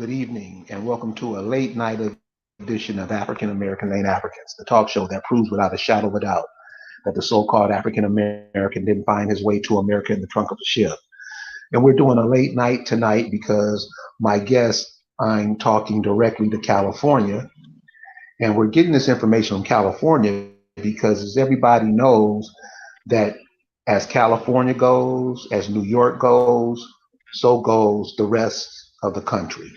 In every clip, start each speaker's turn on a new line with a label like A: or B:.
A: Good evening, and welcome to a late night edition of African American Ain't Africans, the talk show that proves without a shadow of a doubt that the so called African American didn't find his way to America in the trunk of a ship. And we're doing a late night tonight because my guest, I'm talking directly to California, and we're getting this information from California because, as everybody knows, that as California goes, as New York goes, so goes the rest of the country.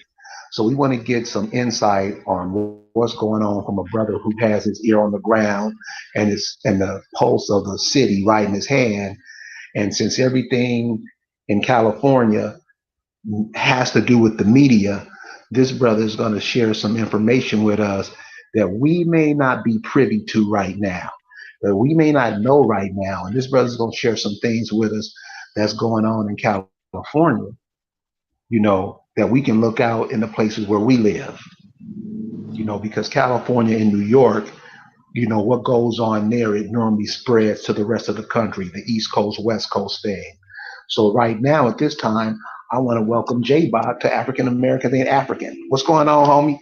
A: So we want to get some insight on what's going on from a brother who has his ear on the ground and the pulse of the city right in his hand. And since everything in California has to do with the media, this brother is going to share some information with us that we may not be privy to right now, that we may not know right now. And this brother's going to share some things with us that's going on in California, that we can look out in the places where we live, because California and New York, what goes on there, it normally spreads to the rest of the country, the East Coast, West Coast thing. So right now, at this time, I want to welcome J-Bot to African American and African. What's going on, homie?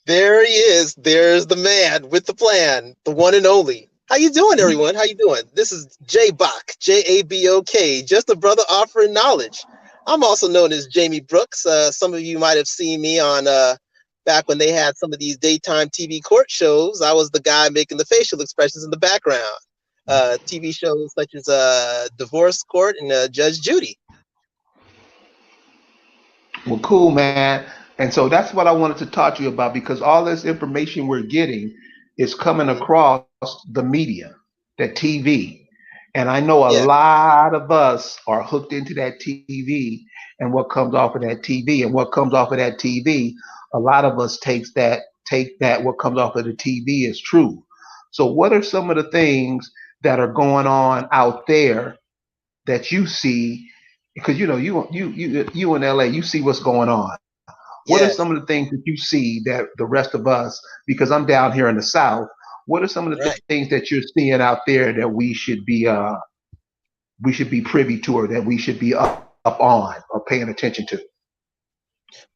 B: There he is. There's the man with the plan, the one and only. How you doing, everyone? How you doing? This is J Bach, Jabok, just a brother offering knowledge. I'm also known as Jamie Brooks. Some of you might have seen me on back when they had some of these daytime TV court shows. I was the guy making the facial expressions in the background. TV shows such as Divorce Court and Judge Judy.
A: Well, cool, man. And so that's what I wanted to talk to you about because all this information we're getting is coming
B: Hmm.
A: across the media, that TV. And I know a
B: Yeah,
A: lot of us are hooked into that TV and what comes off of that TV. And what comes off of that TV, a lot of us take that what comes off of the TV is true. So what are some of the things that are going on out there that you see because you in LA, you see what's going on. What are some of the
B: yes,
A: things that you see that the rest of us, because I'm down here in the South, what are some of the
B: right.
A: things that you're seeing out there that we should be privy to or that we should be up on or paying attention to?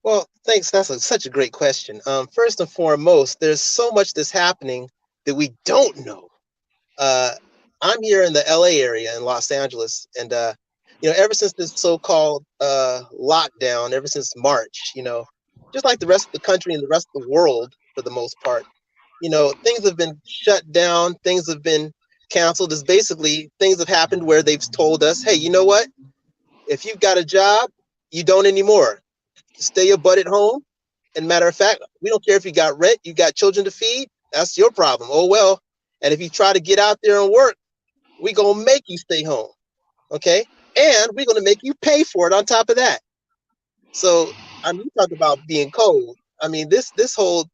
B: Well, thanks. That's such a great question. First and foremost, there's so much that's happening that we don't know. Uh, I'm here in the LA area in Los Angeles, and ever since this so-called lockdown, ever since March, just like the rest of the country and the rest of the world for the most part, things have been shut down, things have been canceled. Is basically things have happened where they've told us, hey, you know what? If you've got a job, you don't anymore. Stay your butt at home. And matter of fact, we don't care if you got rent, you got children to feed. That's your problem. Oh well. And if you try to get out there and work, we gonna make you stay home. Okay. And we're gonna make you pay for it on top of that. So I mean, you talk about being cold. I mean, this whole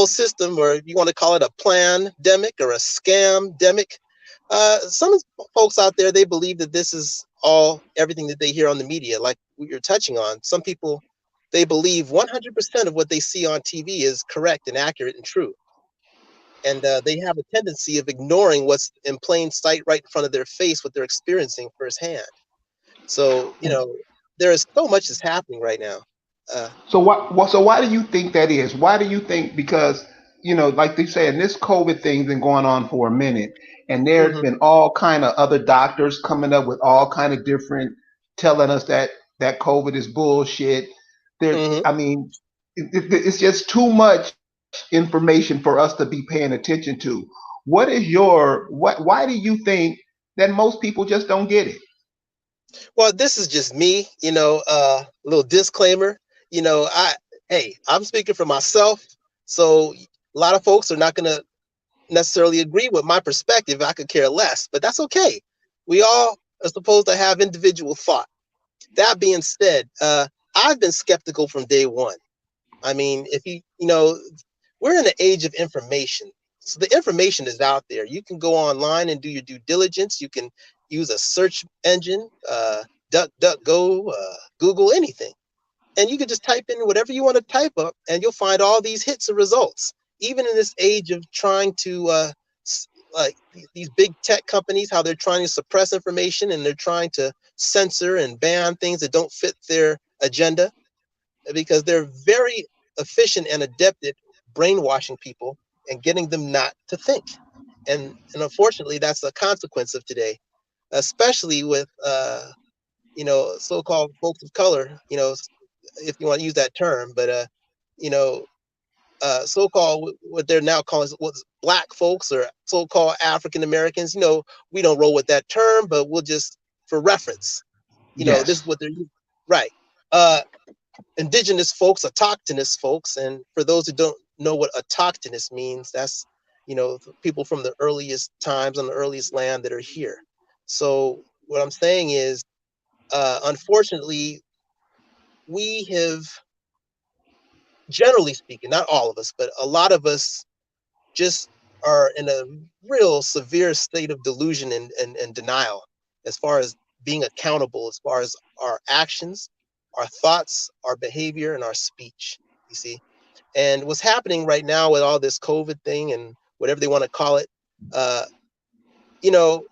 B: system, or you want to call it a pandemic or a scam demic. Some folks out there, they believe that this is all everything that they hear on the media, like you're touching on. Some people, they believe 100% of what they see on TV is correct and accurate and true. And they have a tendency of ignoring what's in plain sight right in front of their face, what they're experiencing firsthand. So, there is so much that's happening right now. Uh,
A: So why do you think that is? Why do you think because like they say, and this COVID thing's been going on for a minute, and there's
B: mhm,
A: been all kind of other doctors coming up with all kind of different telling us that COVID is bullshit. There,
B: mhm.
A: I mean, it's just too much information for us to be paying attention to. What is your what? Why do you think that most people just don't get it?
B: Well, this is just me, a little disclaimer. I'm speaking for myself. So a lot of folks are not going to necessarily agree with my perspective. I could care less, but that's okay. We all are supposed to have individual thought. That being said, I've been skeptical from day one. I mean, if we're in an age of information. So the information is out there. You can go online and do your due diligence. You can use a search engine, DuckDuckGo, Google, anything. And you can just type in whatever you want to type up, and you'll find all these hits of results. Even in this age of trying to, like these big tech companies, how they're trying to suppress information and they're trying to censor and ban things that don't fit their agenda. because they're very efficient and adept at brainwashing people and getting them not to think. And unfortunately, that's a consequence of today, especially with so-called folks of color. If you want to use that term, but you know, so-called what they're now calling what's black folks or so-called African Americans. We don't roll with that term, but we'll just for reference. This is
A: Yes.
B: what they're using. Right. Uh, Indigenous folks, autochthonous folks, and for those who don't know what autochthonous means, that's people from the earliest times on the earliest land that are here. So what I'm saying is, unfortunately, we have, generally speaking, not all of us, but a lot of us just are in a real severe state of delusion and denial as far as being accountable, as far as our actions, our thoughts, our behavior, and our speech. You see? And what's happening right now with all this COVID thing and whatever they want to call it, uh, you know,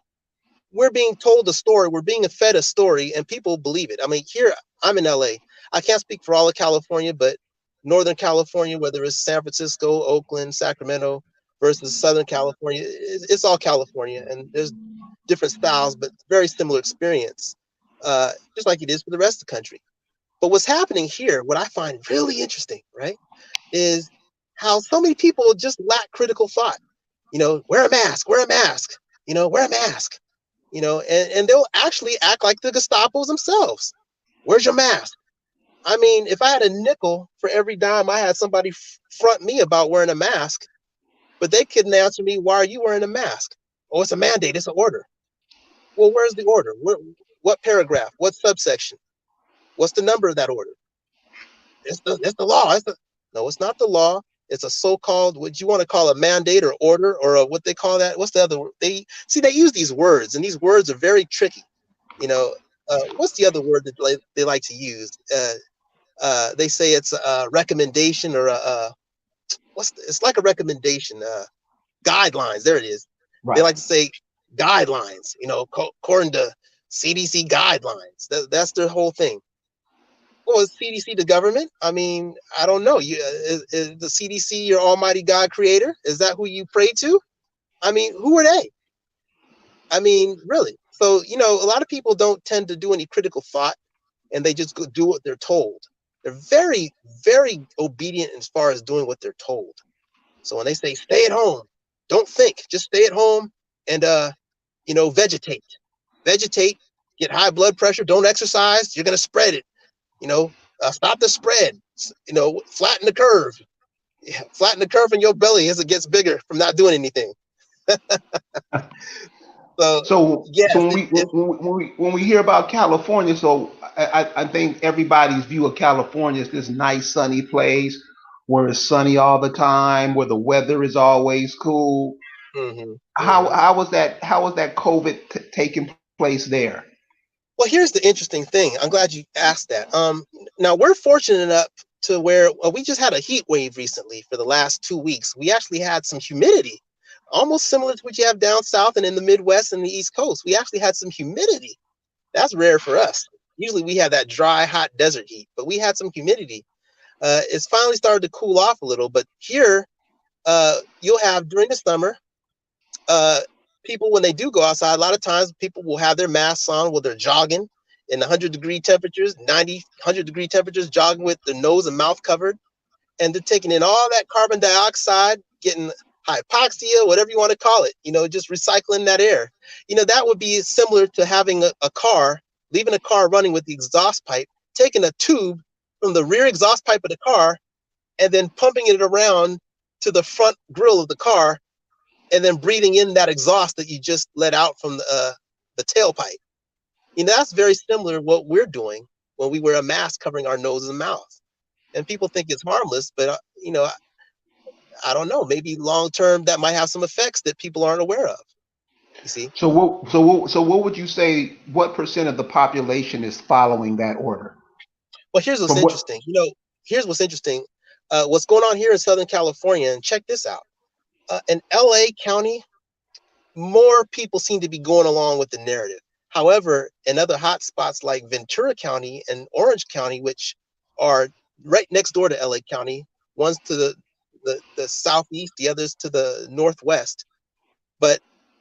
B: we're being told a story, we're being fed a story, and people believe it. I mean, here I'm in LA. I can't speak for all of California, but Northern California, whether it's San Francisco, Oakland, Sacramento versus Southern California, it's all California, and there's different styles, but very similar experience, just like it is for the rest of the country. But what's happening here, what I find really interesting, right, is how so many people just lack critical thought. Wear a mask, wear a mask, wear a mask, and they'll actually act like the Gestapos themselves. Where's your mask? I mean, if I had a nickel for every dime I had somebody front me about wearing a mask, but they couldn't answer me, why are you wearing a mask? Oh, it's a mandate, it's an order. Well, where's the order? What paragraph? What subsection? What's the number of that order? It's the law. No, it's not the law. It's a so-called, what you want to call a mandate or order or what they call that. What's the other word? They use these words, and these words are very tricky. What's the other word that they like to use? They say it's a recommendation or it's like a recommendation. Guidelines. There it is. They
A: Right.
B: like to say guidelines. According to CDC guidelines. That's their whole thing. Well, is CDC the government? I mean, I don't know. Is the CDC your almighty God creator? Is that who you pray to? I mean, who are they? I mean, really. So, a lot of people don't tend to do any critical thought and they just go do what they're told. They're very, very obedient as far as doing what they're told. So when they say stay at home, don't think, just stay at home and, vegetate. Vegetate, get high blood pressure, don't exercise, you're going to spread it. Stop the spread, flatten the curve. Yeah, flatten the curve in your belly as it gets bigger from not doing anything. So
A: So
B: yes,
A: when we hear about California, so I think everybody's view of California is this nice sunny place where it's sunny all the time, where the weather is always cool.
B: mm-hmm,
A: How
B: mm-hmm.
A: how was that COVID taking place there?
B: Well, here's the interesting thing. I'm glad you asked that. Now we're fortunate enough to where we just had a heat wave recently for the last 2 weeks. We actually had some humidity, almost similar to what you have down south and in the Midwest and the East Coast. We actually had some humidity. That's rare for us. Usually we have that dry, hot desert heat, but we had some humidity. It's finally started to cool off a little, but here you'll have during the summer, uh, people when they do go outside, a lot of times people will have their masks on while they're jogging in 100-degree temperatures, 90, 100-degree temperatures, jogging with their nose and mouth covered, and they're taking in all that carbon dioxide, getting hypoxia, whatever you want to call it, just recycling that air. That would be similar to having a car, leaving a car running with the exhaust pipe, taking a tube from the rear exhaust pipe of the car, and then pumping it around to the front grill of the car, and then breathing in that exhaust that you just let out from the tailpipe. That's very similar to what we're doing when we wear a mask covering our nose and mouth. And people think it's harmless, but I don't know. Maybe long term that might have some effects that people aren't aware of. You see?
A: So what would you say? What percent of the population is following that order?
B: Well, here's what's
A: From what?
B: interesting. Here's what's interesting. What's going on here in Southern California, and check this out. In LA County, more people seem to be going along with the narrative. However, in other hot spots like Ventura County and Orange County, which are right next door to LA County. One's to the southeast, the others to the northwest. But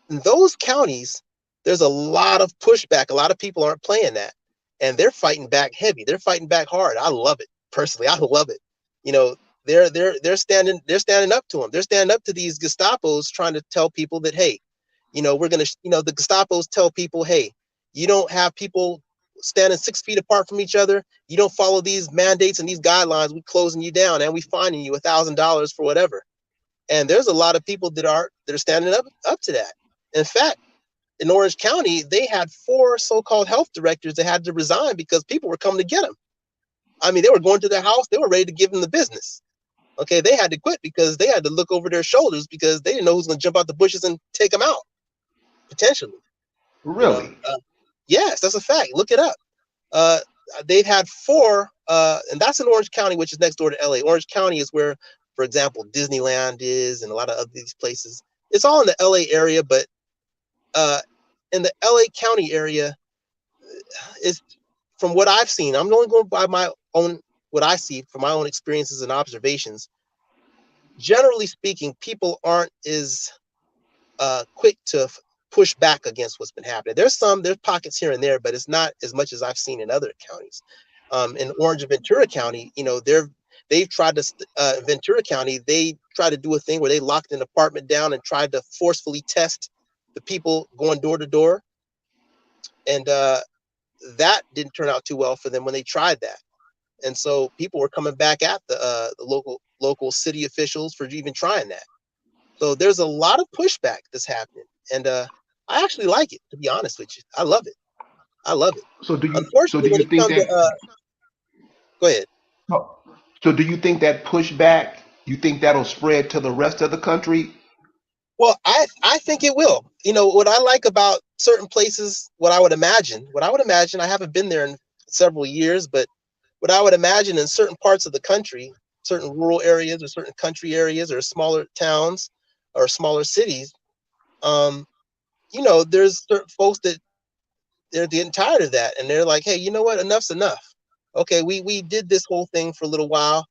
B: in those counties, there's a lot of pushback. A lot of people aren't playing that, and they're fighting back heavy. They're fighting back hard. I love it personally. I love it. You know, they're standing up to them. They're standing up to these Gestapos trying to tell people that, hey, we're gonna, the Gestapos tell people, hey, you don't have people standing 6 feet apart from each other. You don't follow these mandates and these guidelines. We closing you down and we fining you $1,000 for whatever. And there's a lot of people that are standing up to that. In fact, in Orange County, they had 4 so-called health directors that had to resign because people were coming to get them. I mean, they were going to their house. They were ready to give them the business. Okay, they had to quit because they had to look over their shoulders because they didn't know who's going to jump out the bushes and take them out, potentially. You know,
A: Really?
B: yes, that's a fact. Look it up. Uh, they've had 4, and that's in Orange County, which is next door to LA. Orange County is where, for example, Disneyland is, and a lot of other these places. It's all in the LA area, but in the LA County area, is from what I've seen. I'm only going by my own what I see from my own experiences and observations. Generally speaking, people aren't as quick to push back against what's been happening. There's pockets here and there, but it's not as much as I've seen in other counties. In Orange and Ventura County, they've tried to Ventura County. They tried to do a thing where they locked an apartment down and tried to forcefully test the people going door to door, and that didn't turn out too well for them when they tried that. And so people were coming back at the local city officials for even trying that. So there's a lot of pushback that's happening, and I actually like it, to be honest with you. I love it. I love it.
A: So do
B: Unfortunately, when
A: you
B: it
A: think
B: comes to,
A: that
B: go ahead.
A: so do you think that pushback, you think that'll spread to the rest of the country?
B: Well, I think it will. What I like about certain places, what I would imagine, I haven't been there in several years, but what I would imagine in certain parts of the country, certain rural areas or certain country areas or smaller towns or smaller cities, um, there's certain folks that they're getting tired of that, and they're like, hey, you know what? Enough's enough. Okay, we did this whole thing for a little while.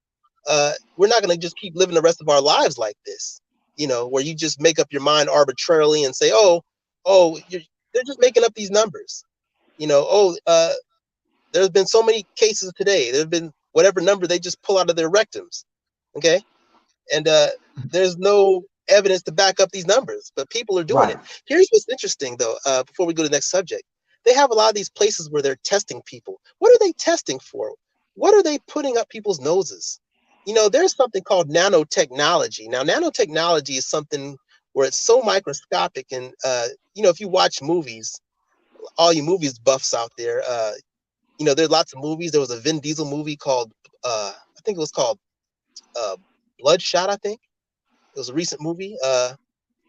B: We're not going to just keep living the rest of our lives like this. Where you just make up your mind arbitrarily and say, they're just making up these numbers. There's been so many cases today. There've been whatever number they just pull out of their rectums. Okay, and there's no evidence to back up these numbers, but people are doing it.
A: Right.
B: Here's what's interesting, though. Before we go to the next subject, they have a lot of these places where they're testing people. What are they testing for? What are they putting up people's noses? There's something called nanotechnology. Now, nanotechnology is something where it's so microscopic, and if you watch movies, all you movies buffs out there, there's lots of movies. There was a Vin Diesel movie called, I think it was called Bloodshot. I think it was a recent movie.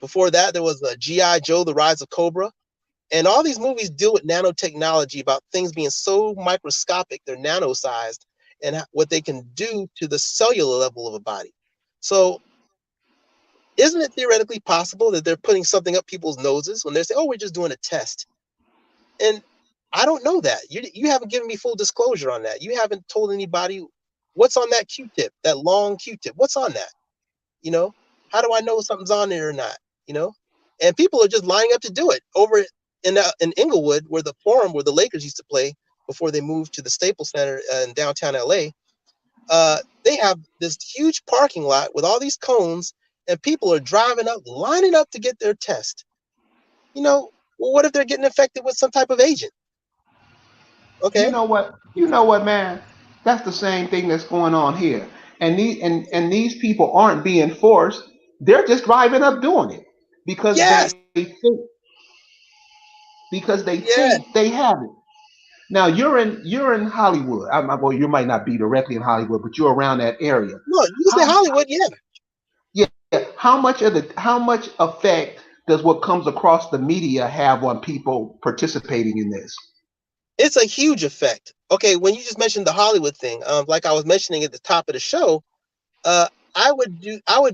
B: Before that, there was G.I. Joe: The Rise of Cobra. And all these movies deal with nanotechnology, about things being so microscopic, they're nano-sized, and what they can do to the cellular level of a body. So isn't it theoretically possible that they're putting something up people's noses when they say, oh, we're just doing a test? And I don't know that. You haven't given me full disclosure on that. You haven't told anybody what's on that Q-tip, that long Q-tip. What's on that? You know, how do I know something's on there or not? And people are just lining up to do it over in Inglewood, where the Forum, where the Lakers used to play before they moved to the Staples Center in downtown LA. They have this huge parking lot with all these cones, and people are driving up, lining up to get their test. Well, what if they're getting infected with some type of agent?
A: You
B: Okay.
A: know what? You know what, man? That's the same thing that's going on here. And these people aren't being forced. They're just driving up doing it because
B: Yes.
A: they
B: Yeah.
A: think they have it. Now you're in Hollywood. Well, you might not be directly in Hollywood, but you're around that area.
B: No, you say
A: How
B: Hollywood. Yeah.
A: Yeah, how much effect does what comes across the media have on people participating in this?
B: It's a huge effect. Okay. When you just mentioned the Hollywood thing, like I was mentioning at the top of the show, uh, I would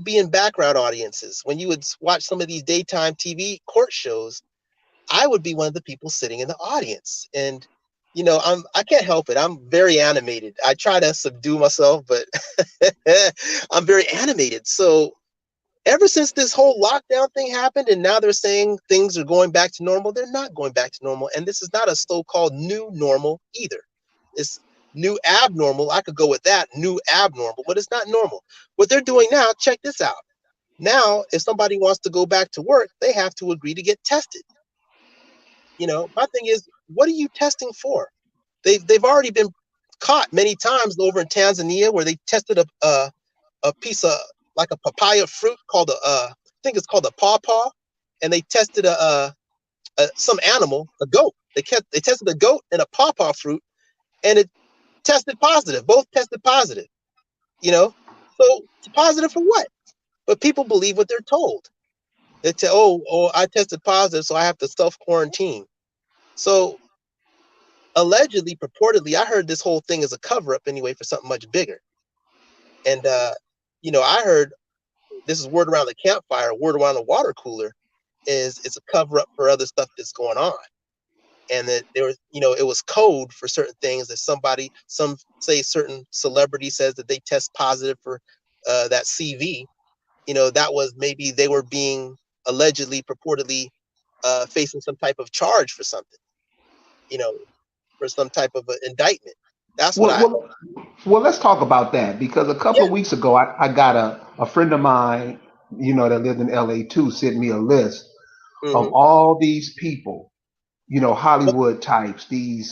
B: be in background audiences when you would watch some of these daytime TV court shows. I would be one of the people sitting in the audience, and I can't help it. I'm very animated. I try to subdue myself, but I'm very animated. So ever since this whole lockdown thing happened, and now they're saying things are going back to normal, they're not going back to normal. And this is not a so-called new normal either. It's new abnormal. I could go with that, new abnormal, but it's not normal. What they're doing now, check this out. Now, if somebody wants to go back to work, they have to agree to get tested. My thing is, what are you testing for? They've already been caught many times over in Tanzania where they tested a piece of like a papaya fruit called I think it's called a pawpaw, and they tested some animal, a goat. They tested a goat and a pawpaw fruit, and it tested positive. Both tested positive. So it's positive for what? But people believe what they're told. They say, oh, I tested positive, so I have to self quarantine. So allegedly, purportedly, I heard this whole thing is a cover up anyway for something much bigger. And I heard this is word around the campfire, word around the water cooler, is it's a cover up for other stuff that's going on. And that there was, it was code for certain things that some say certain celebrity says that they test positive for that CV. That was maybe they were being allegedly, purportedly facing some type of charge for something, you know, for some type of indictment. That's what
A: Well,
B: I,
A: well, well, let's talk about that because a couple
B: yeah.
A: of weeks ago, I got a friend of mine, that lived in LA too, sent me a list of
B: Mm-hmm.
A: all these people, Hollywood types, the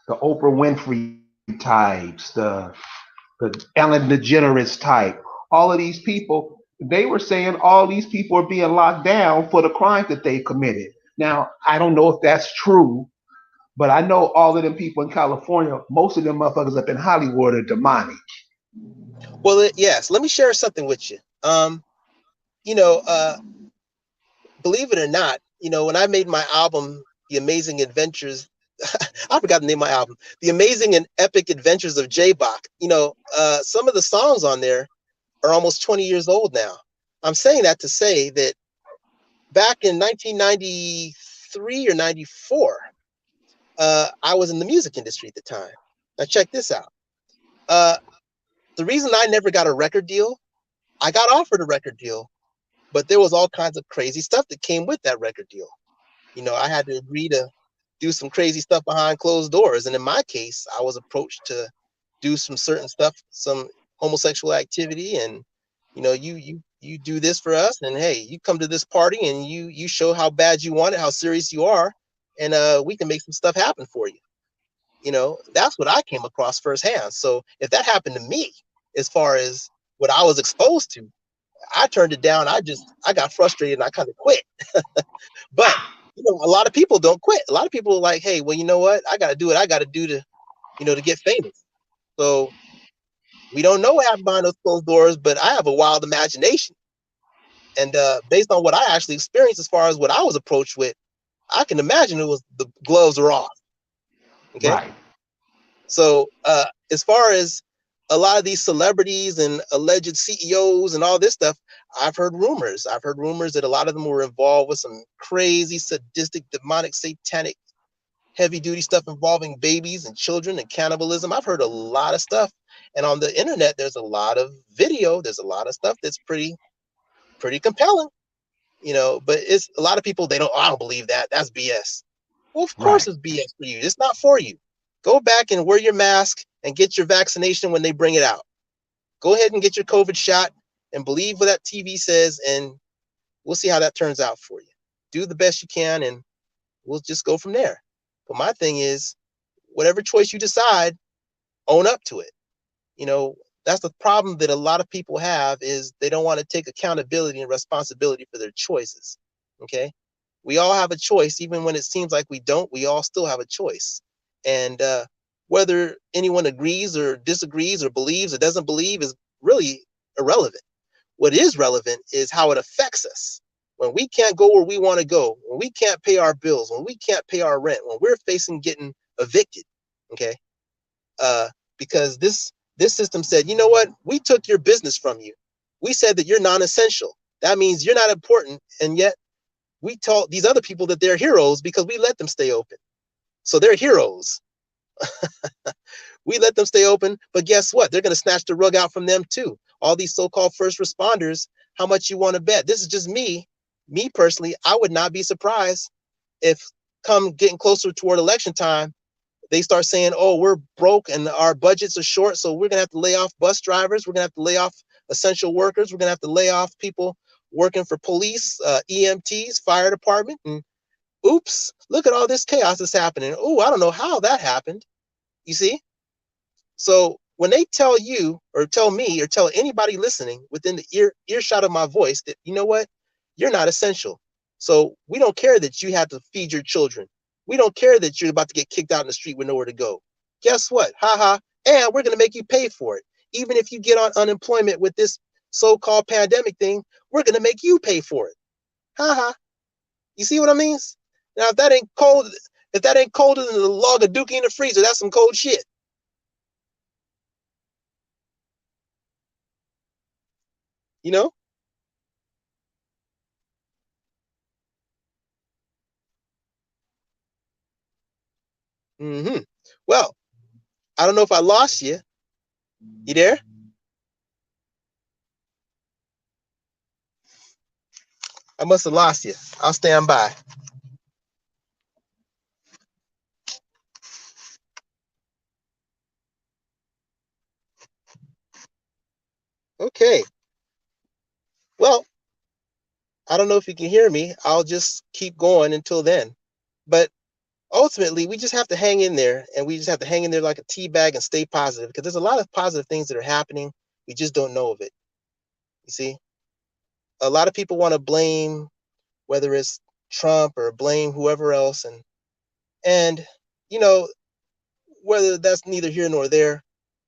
A: Oprah Winfrey types, the Ellen DeGeneres type, all of these people, they were saying all these people are being locked down for the crimes that they committed. Now, I don't know if that's true, but I know all of them people in California, most of them motherfuckers up in Hollywood are demonic.
B: Well, yes. Let me share something with you. You know, uh, Believe it or not, when I made my album, The Amazing Adventures, I forgot the name of my album, The Amazing and Epic Adventures of J-Bach. Some of the songs on there are almost 20 years old now. I'm saying that to say that back in 1993 or 94, I was in the music industry at the time. Now check this out. Uh, the reason I never got a record deal, I got offered a record deal, but there was all kinds of crazy stuff that came with that record deal. I had to agree to do some crazy stuff behind closed doors. And in my case, I was approached to do some certain stuff, some homosexual activity, and you do this for us, and hey, you come to this party and you show how bad you want it, how serious you are, and we can make some stuff happen for you. That's what I came across firsthand. So if that happened to me, as far as what I was exposed to, I turned it down. I got frustrated and I kind of quit. But a lot of people don't quit. A lot of people are like, hey, well, you know what? I got to do what I got to do to get famous. So we don't know what happened behind those closed doors, but I have a wild imagination. And based on what I actually experienced, as far as what I was approached with, I can imagine it was the gloves are off. Okay.
A: Right.
B: So as far as a lot of these celebrities and alleged CEOs and all this stuff, I've heard rumors. I've heard rumors that a lot of them were involved with some crazy, sadistic, demonic, satanic, heavy duty stuff involving babies and children and cannibalism. I've heard a lot of stuff. And on the internet, there's a lot of video. There's a lot of stuff that's pretty compelling, but it's a lot of people, I don't believe that. That's BS. Well, of course
A: Right.
B: it's BS for you. It's not for you. Go back and wear your mask and get your vaccination when they bring it out. Go ahead and get your COVID shot and believe what that TV says, and we'll see how that turns out for you. Do the best you can, and we'll just go from there. But my thing is, whatever choice you decide, own up to it. That's the problem that a lot of people have, is they don't want to take accountability and responsibility for their choices. Okay. We all have a choice, even when it seems like we don't, we all still have a choice. And whether anyone agrees or disagrees or believes or doesn't believe is really irrelevant. What is relevant is how it affects us. When we can't go where we want to go, when we can't pay our bills, when we can't pay our rent, when we're facing getting evicted, okay? Because this system said, you know what? We took your business from you. We said that you're non-essential. That means you're not important, and yet we told these other people that they're heroes because we let them stay open. So they're heroes. We let them stay open, but guess what? They're going to snatch the rug out from them too. All these so-called first responders, how much you want to bet? This is just me. Me personally, I would not be surprised if come getting closer toward election time, they start saying, oh, we're broke and our budgets are short, so we're going to have to lay off bus drivers. We're going to have to lay off essential workers. We're going to have to lay off people working for police, EMTs, fire department. And oops, look at all this chaos that's happening. Oh, I don't know how that happened. You see? So when they tell you or tell me or tell anybody listening within the earshot of my voice that, you know what, you're not essential. So we don't care that you have to feed your children. We don't care that you're about to get kicked out in the street with nowhere to go. Guess what? Ha. And we're going to make you pay for it. Even if you get on unemployment with this so-called pandemic thing, we're going to make you pay for it. Ha. You see what I mean? Now, if that ain't colder than the log of dookie in the freezer, that's some cold shit. You know? Well, I don't know if I lost you. You there? I must have lost you. I'll stand by. Okay. Well, I don't know if you can hear me. I'll just keep going until then. But ultimately, we just have to hang in there, and we just have to hang in there like a tea bag and stay positive, because there's a lot of positive things that are happening. We just don't know of it. You see? A lot of people want to blame whether it's Trump or blame whoever else, and you know, whether that's neither here nor there.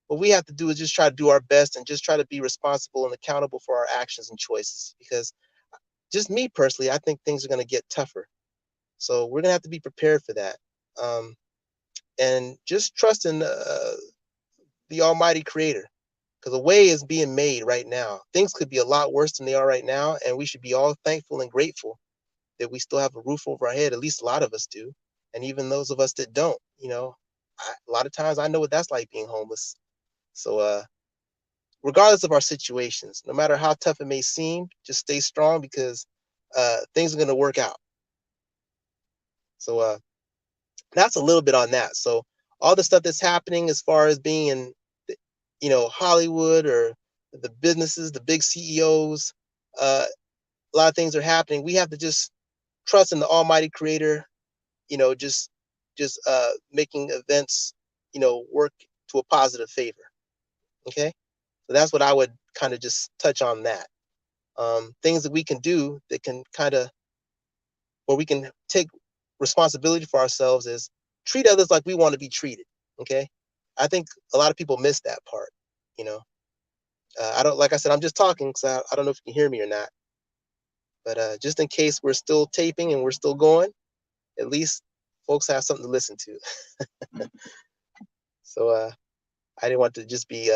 B: What we have to do is just try to do our best and just try to be responsible and accountable for our actions and choices. Because just me personally, I think things are going to get tougher. So we're going to have to be prepared for that. And just trust in the Almighty Creator, because a way is being made right now. Things could be a lot worse than they are right now, and we should be all thankful and grateful that we still have a roof over our head. At least a lot of us do, and even those of us that don't. A lot of times I know what that's like, being homeless. So regardless of our situations, no matter how tough it may seem, just stay strong, because things are going to work out. So that's a little bit on that. So all the stuff that's happening as far as being in, Hollywood, or the businesses, the big CEOs, a lot of things are happening. We have to just trust in the Almighty Creator, just making events, work to a positive favor. Okay. So that's what I would kind of just touch on that. Things that we can do that can where we can take responsibility for ourselves, is treat others like we want to be treated. Okay. I think a lot of people miss that part. You know, I don't, like I said, I'm just talking, so I don't know if you can hear me or not, but just in case we're still taping and we're still going, at least folks have something to listen to. So I didn't want to just be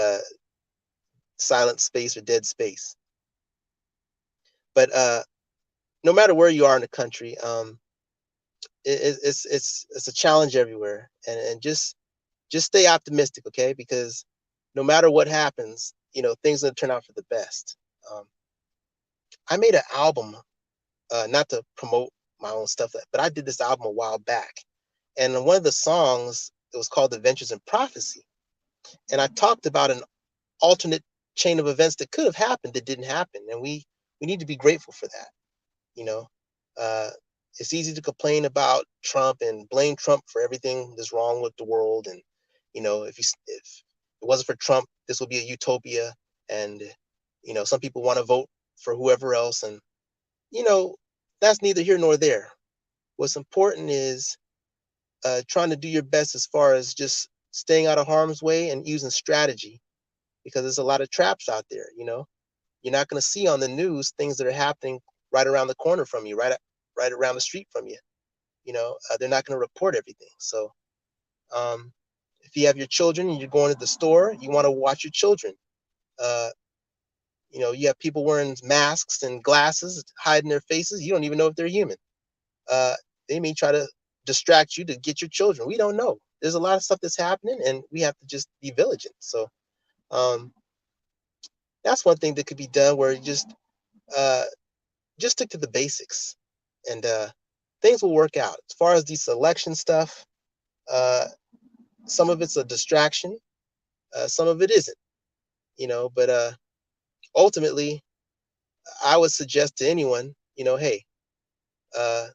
B: silent space or dead space. But no matter where you are in the country, it's a challenge everywhere, and just stay optimistic, okay? Because no matter what happens, things are gonna turn out for the best. Um, I made an album, not to promote my own stuff, but I did this album a while back, and one of the songs, it was called "Adventures in Prophecy," and I talked about an alternate chain of events that could have happened that didn't happen, and we need to be grateful for that. You know, uh, it's easy to complain about Trump and blame Trump for everything that's wrong with the world, and if it wasn't for Trump, this would be a utopia, and some people want to vote for whoever else, and you know that's neither here nor there. What's important is trying to do your best as far as just staying out of harm's way and using strategy, because there's a lot of traps out there. You're not going to see on the news things that are happening right around the corner from you, right around the street from you. They're not going to report everything. So if you have your children and you're going to the store, you want to watch your children. uh, you have people wearing masks and glasses, hiding their faces. You don't even know if they're human. uh, they may try to distract you to get your children. We don't know. there's a lot of stuff that's happening, and we have to just be vigilant. So um, that's one thing that could be done, where you uh, just stick to the basics, and things will work out. As far as the selection stuff, uh, some of it's a distraction, some of it isn't, but ultimately, I would suggest to anyone, hey, uh,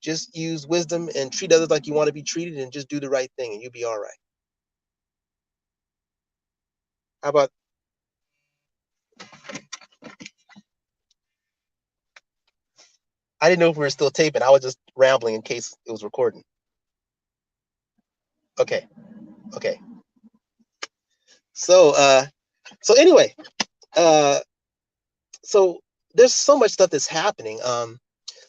B: just use wisdom and treat others like you want to be treated, and just do the right thing, and you'll be all right. How about? I didn't know if we were still taping. I was just rambling in case it was recording. Okay, okay. So, so anyway, uh, so there's so much stuff that's happening.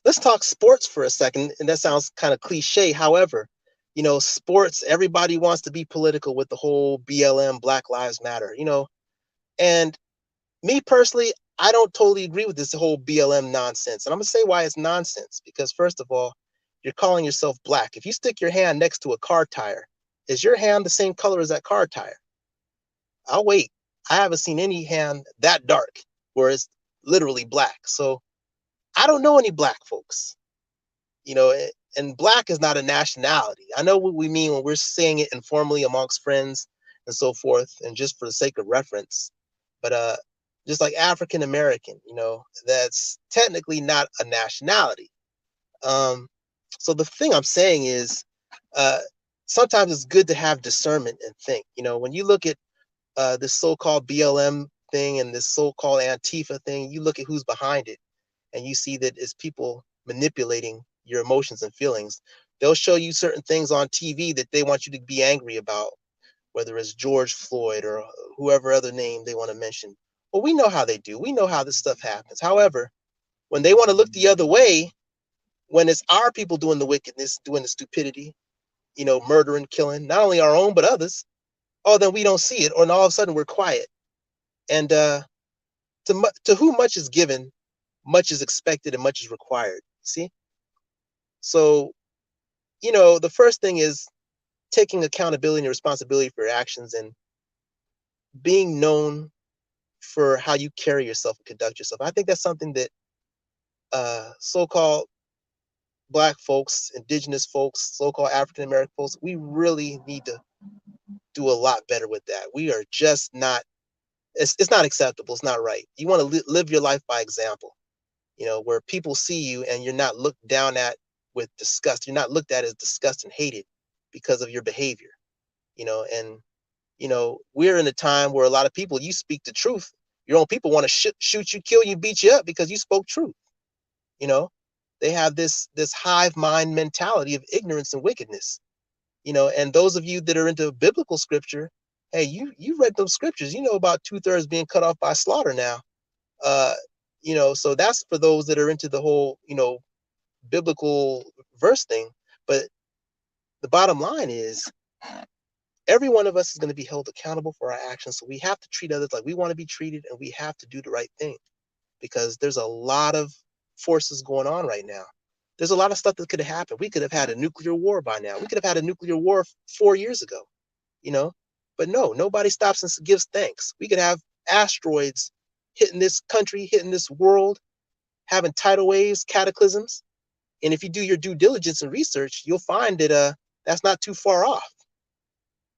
B: Let's talk sports for a second, and that sounds kind of cliche. However, sports, everybody wants to be political with the whole BLM, Black Lives Matter, and me personally, I don't totally agree with this whole BLM nonsense. And I'm going to say why it's nonsense. Because first of all, you're calling yourself black. If you stick your hand next to a car tire, is your hand the same color as that car tire? I'll wait. I haven't seen any hand that dark where it's literally black. So I don't know any black folks, and black is not a nationality. I know what we mean when we're saying it informally amongst friends and so forth, and just for the sake of reference. But just like African American, that's technically not a nationality. Um, so the thing I'm saying is, uh, sometimes it's good to have discernment and think. When you look at this so-called BLM thing and this so-called Antifa thing, you look at who's behind it, and you see that it's people manipulating your emotions and feelings. They'll show you certain things on TV that they want you to be angry about, whether it's George Floyd or whoever other name they want to mention. Well, we know how they do. We know how this stuff happens. However, when they want to look the other way, when it's our people doing the wickedness, doing the stupidity, murdering, killing, not only our own, but others, oh, then we don't see it. Or all of a sudden we're quiet. And to whom much is given, much is expected and much is required. See? So, the first thing is taking accountability and responsibility for your actions, and being known for how you carry yourself and conduct yourself. I think that's something that so-called black folks, indigenous folks, so-called African American folks, we really need to do a lot better with that. We are just not, it's not acceptable. It's not right. You want to live your life by example, where people see you and you're not looked down at with disgust. You're not looked at as disgust and hated because of your behavior, and, we're in a time where a lot of people, you speak the truth. Your own people want to shoot you, kill you, beat you up because you spoke truth. You know, they have this hive mind mentality of ignorance and wickedness. And those of you that are into biblical scripture, hey, you read those scriptures. You know about 2/3 being cut off by slaughter now. Uh, so that's for those that are into the whole, biblical verse thing. But the bottom line is, every one of us is going to be held accountable for our actions. So we have to treat others like we want to be treated, and we have to do the right thing, because there's a lot of forces going on right now. There's a lot of stuff that could have happened. We could have had a nuclear war by now. We could have had a nuclear war 4 years ago, you know, but no, nobody stops and gives thanks. We could have asteroids hitting this country, hitting this world, having tidal waves, cataclysms. And if you do your due diligence and research, you'll find that that's not too far off.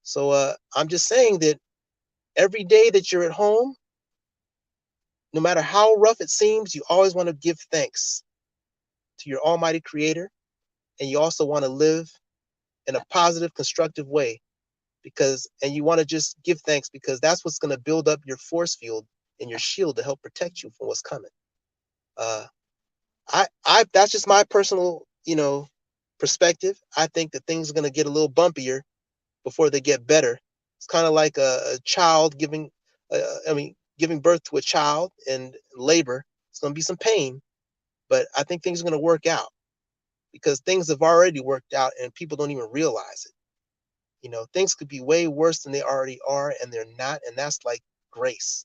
B: So I'm just saying that every day that you're at home, no matter how rough it seems, you always want to give thanks to your almighty creator. And you also want to live in a positive, constructive way, and you want to just give thanks, because that's what's going to build up your force field and your shield to help protect you from what's coming. That's just my personal, perspective. I think that things are going to get a little bumpier before they get better. It's kind of like a child giving birth to a child and labor. It's going to be some pain, but I think things are going to work out, because things have already worked out and people don't even realize it. Things could be way worse than they already are, and they're not, and that's like grace.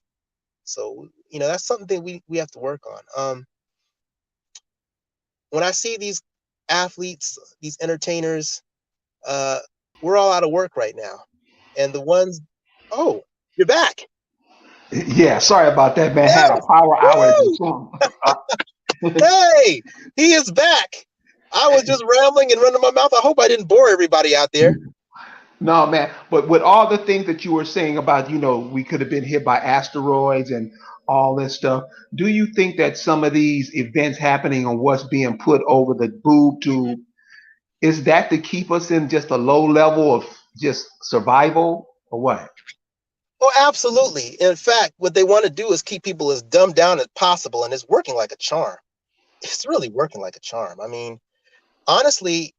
B: So, that's something we have to work on. When I see these athletes, these entertainers, we're all out of work right now. And the ones, oh, you're back.
A: Yeah, sorry about that, man. Had a
B: Yes.
A: power outage or
B: Woo!
A: something.
B: Hey, he is back. I was just rambling and running my mouth. I hope I didn't bore everybody out there.
A: No, man. But with all the things that you were saying about, we could have been hit by asteroids and all this stuff, do you think that some of these events happening on what's being put over the boob tube, is that to keep us in just a low level of just survival or what?
B: Oh, absolutely. In fact, what they want to do is keep people as dumbed down as possible, and it's working like a charm. It's really working like a charm. I mean, honestly,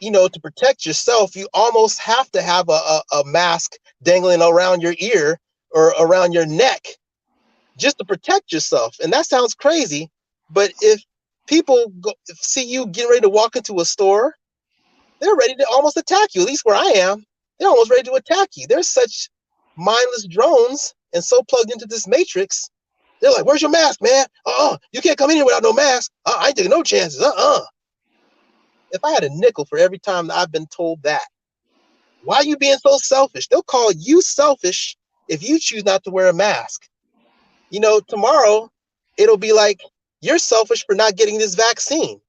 B: to protect yourself, you almost have to have a mask dangling around your ear or around your neck just to protect yourself. And that sounds crazy, but if people see you getting ready to walk into a store, they're ready to almost attack you. At least where I am, they're almost ready to attack you. They're such mindless drones and so plugged into this matrix. They're like, "Where's your mask, man? You can't come in here without no mask. I ain't taking no chances. If I had a nickel for every time that I've been told that, why are you being so selfish? They'll call you selfish if you choose not to wear a mask. Tomorrow it'll be like, you're selfish for not getting this vaccine.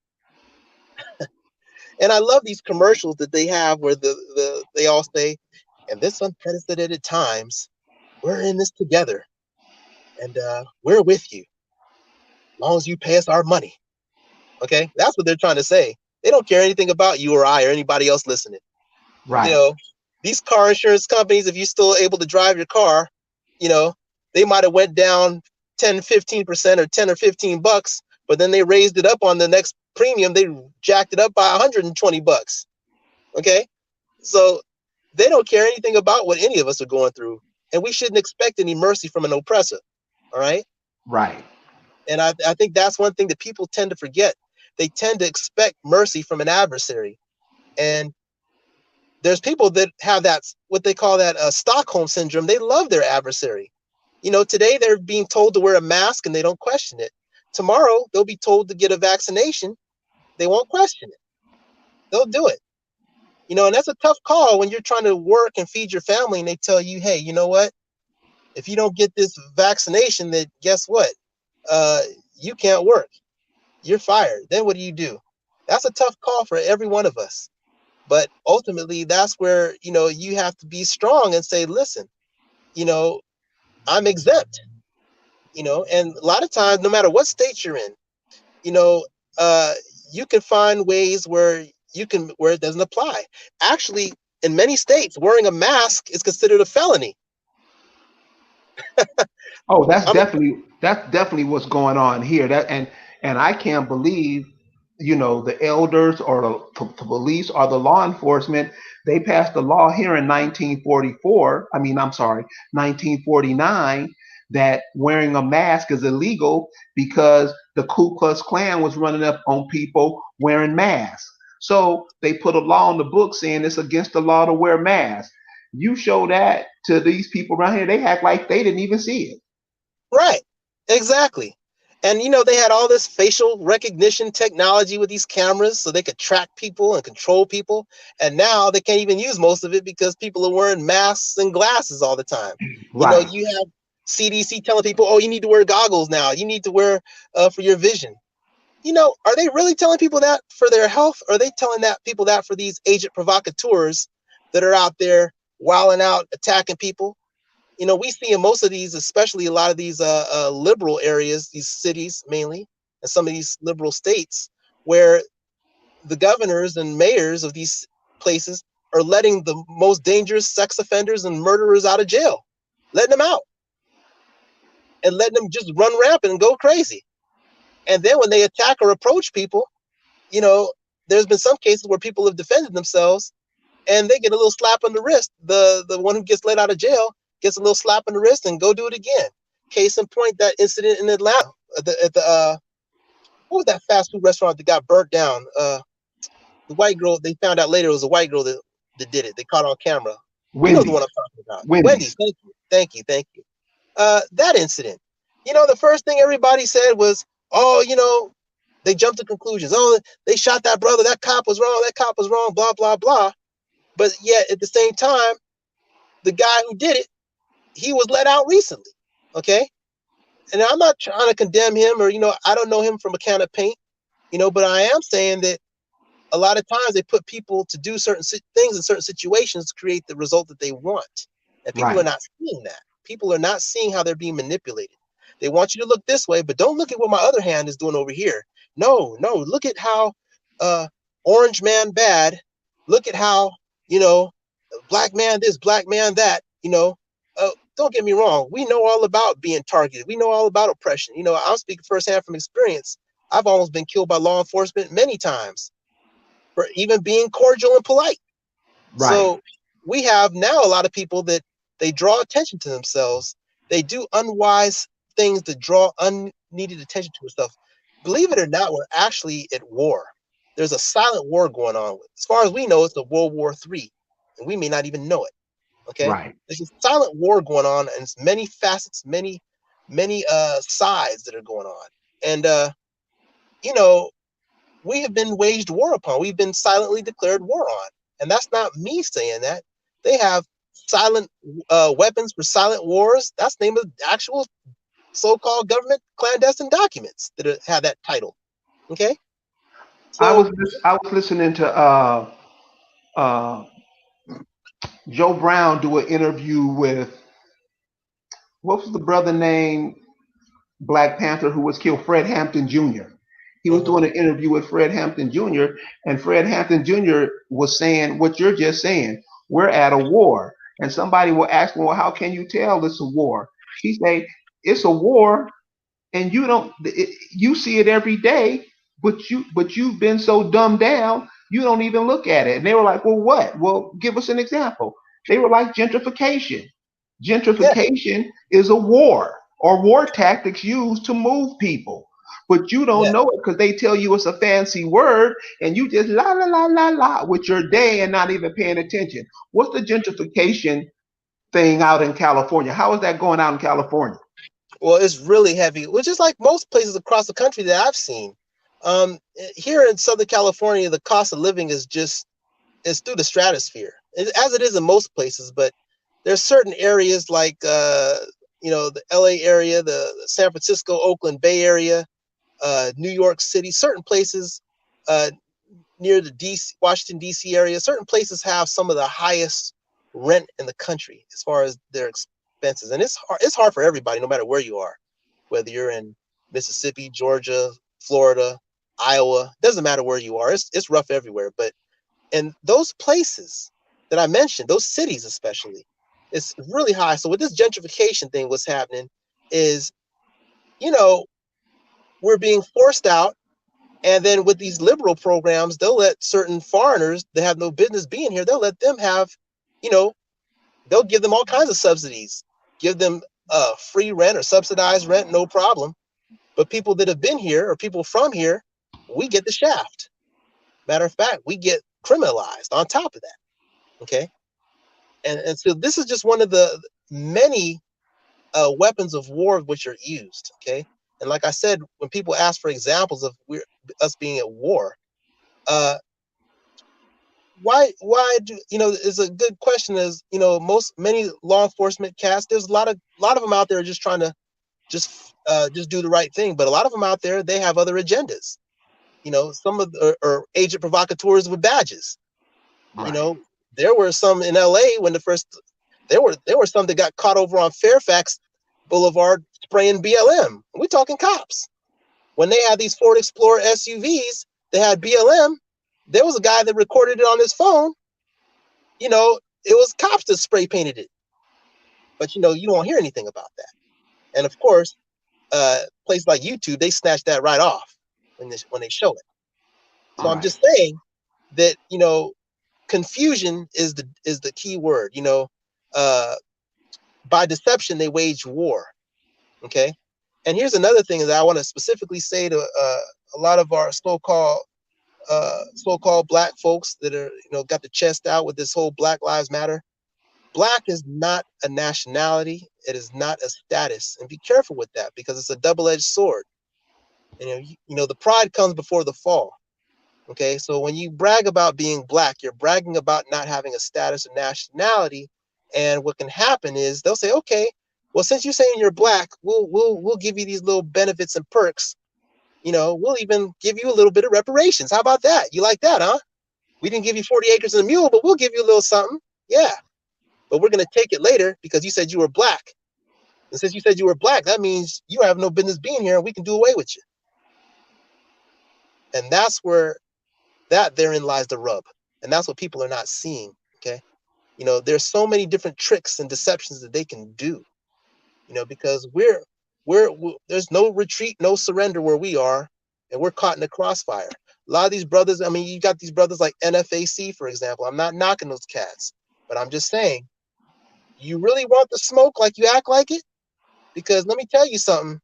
B: And I love these commercials that they have where they all say, "In this unprecedented times, we're in this together, and we're with you as long as you pay us our money." Okay, that's what they're trying to say. They don't care anything about you or I or anybody else listening. You
A: Right.
B: know, these car insurance companies, if you're still able to drive your car, you know, they might have went down 10, 15% or 10 or 15 bucks, but then they raised it up on the next premium. They jacked it up by 120 bucks. Okay. So they don't care anything about what any of us are going through. And we shouldn't expect any mercy from an oppressor. All right.
A: Right.
B: And I think that's one thing that people tend to forget. They tend to expect mercy from an adversary. And there's people that have that, what they call that Stockholm syndrome. They love their adversary. Today they're being told to wear a mask and they don't question it. Tomorrow they'll be told to get a vaccination. They won't question it. They'll do it. And that's a tough call when you're trying to work and feed your family and they tell you, "Hey, you know what? If you don't get this vaccination, then guess what? Uh, you can't work. You're fired." Then what do you do? That's a tough call for every one of us. But ultimately, that's where, you have to be strong and say, "Listen, you know, I'm exempt," and a lot of times, no matter what state you're in, you know, uh, you can find ways where where it doesn't apply. Actually, in many states, wearing a mask is considered a felony.
A: Oh,
B: I mean,
A: that's definitely what's going on here. And I can't believe, the elders or the police or the law enforcement, they passed a law here in 1944. I mean, I'm sorry, 1949, that wearing a mask is illegal because the Ku Klux Klan was running up on people wearing masks. So they put a law on the book saying it's against the law to wear masks. You show that to these people around here, they act like they didn't even see it.
B: right, exactly. And they had all this facial recognition technology with these cameras so they could track people and control people. And now they can't even use most of it because people are wearing masks and glasses all the time.
A: Right.
B: You have CDC telling people, "Oh, you need to wear goggles now. You need to wear for your vision." Are they really telling people that for their health? Or are they telling that people that for these agent provocateurs that are out there wilding out, attacking people? We see in most of these, especially a lot of these liberal areas, these cities mainly, and some of these liberal states, where the governors and mayors of these places are letting the most dangerous sex offenders and murderers out of jail, letting them out and letting them just run rampant and go crazy. And then when they attack or approach people, you know, there's been some cases where people have defended themselves and they get a little slap on the wrist. The one who gets let out of jail gets a little slap on the wrist and go do it again. Case in point, that incident in Atlanta at the what was that fast food restaurant that got burnt down? The white girl, they found out later it was a white girl that did it. They caught on camera. You know the one
A: Wendy's.
B: I'm talking about. Wendy's.
A: Wendy's.
B: Thank you. That incident. The first thing everybody said was, "Oh, they jumped to conclusions. Oh, they shot that brother. That cop was wrong. That cop was wrong. Blah blah blah." But yet at the same time, the guy who did it, he was let out recently. Okay. And I'm not trying to condemn him, or, I don't know him from a can of paint, but I am saying that a lot of times they put people to do certain things in certain situations to create the result that they want. And people are
A: Right.
B: not seeing that. People are not seeing how they're being manipulated. They want you to look this way, but don't look at what my other hand is doing over here. No, look at how uh, orange man bad. Look at how, you know, black man this, black man that, don't get me wrong. We know all about being targeted. We know all about oppression. I'm speaking firsthand from experience. I've almost been killed by law enforcement many times for even being cordial and polite.
A: Right.
B: So we have now a lot of people that they draw attention to themselves. They do unwise things to draw unneeded attention to themselves. Believe it or not, we're actually at war. There's a silent war going on. As far as we know, it's a World War III, and we may not even know it. Okay,
A: Right.
B: there's a silent war going on, and it's many facets, many sides that are going on, and you know we have been waged war upon. We've been silently declared war on. And that's not me saying that. They have silent weapons for silent wars. That's the name of the actual so-called government clandestine documents that have that title. Okay. So
A: I was listening to uh, Joe Brown do an interview with, what was the brother name, Black Panther, who was killed, Fred Hampton Jr. He was
B: mhm,
A: doing an interview with Fred Hampton Jr. and Fred Hampton Jr. was saying what you're just saying. We're at a war, and somebody will ask him, "Well, how can you tell it's a war?" He say, "It's a war, and you see it every day, but you've been so dumbed down you don't even look at it." And they were like, "Well, what? Well, give us an example." They were like, gentrification.
B: yeah,
A: Gentrification is a war or war tactics used to move people, but you don't
B: yeah.
A: know it because they tell you it's a fancy word, and you just la la la la la with your day and not even paying attention. What's the gentrification thing out in California? How is that going out in California?
B: Well, it's really heavy, which is like most places across the country that I've seen. Here in Southern California, the cost of living is through the stratosphere, as it is in most places. But there's certain areas like the LA area, the San Francisco, Oakland Bay area, New York City, certain places uh, near the DC, Washington DC area, certain places have some of the highest rent in the country as far as their expenses, and it's hard for everybody, no matter where you are, whether you're in Mississippi, Georgia, Florida, Iowa, doesn't matter where you are. It's rough everywhere, but and those places that I mentioned, those cities especially, it's really high. So with this gentrification thing, what's happening is, you know, we're being forced out. And then with these liberal programs, they'll let certain foreigners that have no business being here, they'll let them have, you know, they'll give them all kinds of subsidies, give them free rent or subsidized rent, no problem. But people that have been here or people from here, we get the shaft. Matter of fact, we get criminalized on top of that. Okay. And so this is just one of the many weapons of war which are used. Okay, and like I said, when people ask for examples of us being at war, uh, why do is a good question. Is many law enforcement cats, there's a lot of them out there just trying to just do the right thing, but a lot of them out there, they have other agendas. Some of or agent provocateurs with badges. You
A: Right.
B: know, there were some in LA when there were some that got caught over on Fairfax Boulevard spraying BLM. We're talking cops. When they had these Ford Explorer SUVs, they had BLM. There was a guy that recorded it on his phone. It was cops that spray painted it. But you don't hear anything about that. And of course, places like YouTube, they snatch that right off when they show it. So I'm
A: Right.
B: just saying that confusion is the key word. Uh, by deception they wage war. Okay, and here's another thing that I want to specifically say to a lot of our so-called black folks that are got the chest out with this whole Black Lives Matter. Black is not a nationality. It is not a status, and be careful with that because it's a double-edged sword. The pride comes before the fall. Okay, so when you brag about being black, you're bragging about not having a status or nationality. And what can happen is they'll say, okay, well, since you're saying you're black, we'll give you these little benefits and perks. We'll even give you a little bit of reparations. How about that? You like that, huh? We didn't give you 40 acres and a mule, but we'll give you a little something. Yeah, but we're gonna take it later because you said you were black. And since you said you were black, that means you have no business being here, and we can do away with you. And that's where therein lies the rub. And that's what people are not seeing. Okay. There's so many different tricks and deceptions that they can do, because we're there's no retreat, no surrender where we are, and we're caught in the crossfire. A lot of these brothers, I mean, you got these brothers like NFAC, for example. I'm not knocking those cats, but I'm just saying, you really want the smoke like you act like it? Because let me tell you something,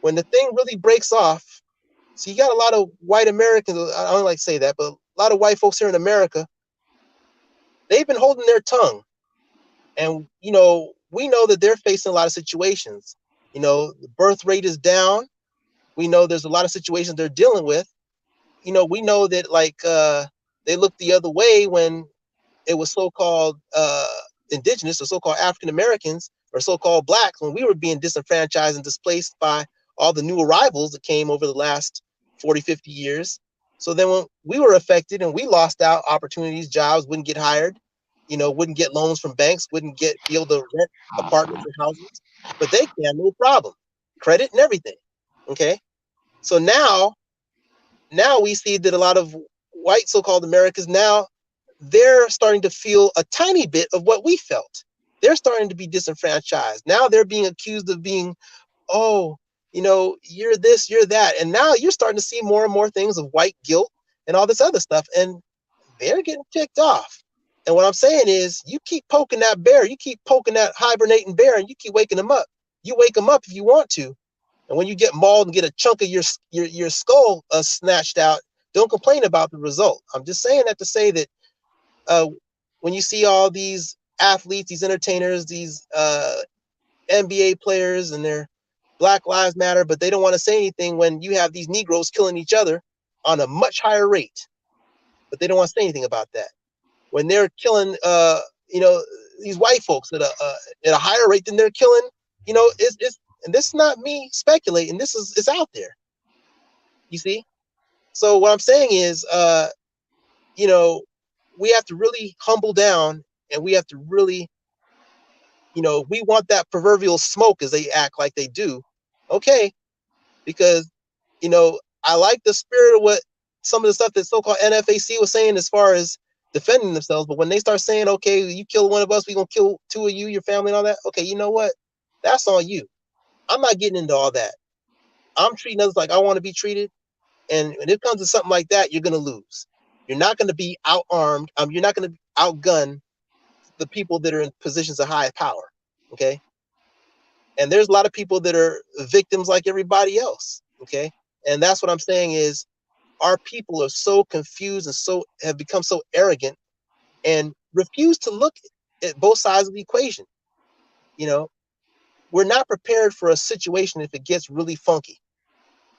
B: when the thing really breaks off, so you got a lot of white Americans, I don't like to say that, but a lot of white folks here in America, they've been holding their tongue. And, we know that they're facing a lot of situations. The birth rate is down. We know there's a lot of situations they're dealing with. We know that they looked the other way when it was so-called indigenous or so-called African Americans or so-called blacks, when we were being disenfranchised and displaced by all the new arrivals that came over the last 40, 50 years. So then when we were affected and we lost out opportunities, jobs, wouldn't get hired, wouldn't get loans from banks, wouldn't be able to rent apartments or houses, but they can, no problem. Credit and everything. Okay. So now we see that a lot of white so-called Americans now, they're starting to feel a tiny bit of what we felt. They're starting to be disenfranchised. Now they're being accused of being, oh, you're this, you're that. And now you're starting to see more and more things of white guilt and all this other stuff. And they're getting ticked off. And what I'm saying is, you keep poking that bear, you keep poking that hibernating bear, and you keep waking them up. You wake them up if you want to. And when you get mauled and get a chunk of your skull snatched out, don't complain about the result. I'm just saying that to say that when you see all these athletes, these entertainers, these NBA players, and their Black Lives Matter, but they don't want to say anything when you have these Negroes killing each other on a much higher rate, but they don't want to say anything about that. When they're killing, these white folks at a higher rate than they're killing, it's and this is not me speculating. It's out there. You see. So what I'm saying is, we have to really humble down, and we have to really, we want that proverbial smoke as they act like they do. Okay. Because, I like the spirit of what some of the stuff that so-called NFAC was saying as far as defending themselves. But when they start saying, okay, you kill one of us, we're going to kill two of you, your family, and all that. Okay, you know what? That's on you. I'm not getting into all that. I'm treating others like I want to be treated. And when it comes to something like that, you're going to lose. You're not going to be out-armed. You're not going to outgun the people that are in positions of high power. Okay. And there's a lot of people that are victims like everybody else. Okay. And that's what I'm saying is, our people are so confused and have become so arrogant and refuse to look at both sides of the equation. We're not prepared for a situation if it gets really funky.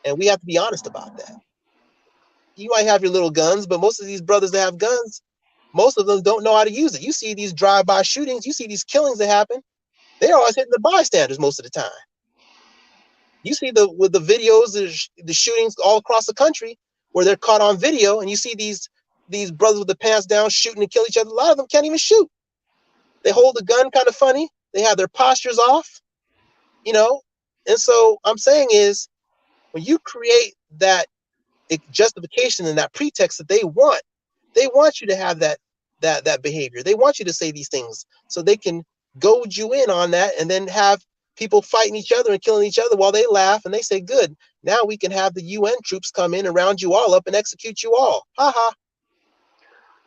B: And we have to be honest about that. You might have your little guns, but most of these brothers that have guns, most of them don't know how to use it. You see these drive-by shootings, you see these killings that happen, they're always hitting the bystanders most of the time. You see with the videos, the shootings all across the country where they're caught on video, and you see these brothers with the pants down shooting to kill each other. A lot of them can't even shoot. They hold the gun kind of funny. They have their postures off, And so I'm saying is, when you create that justification and that pretext that they want you to have that behavior. They want you to say these things so they can goad you in on that, and then have people fighting each other and killing each other while they laugh and they say, good, now we can have the UN troops come in and round you all up and execute you all. Ha ha.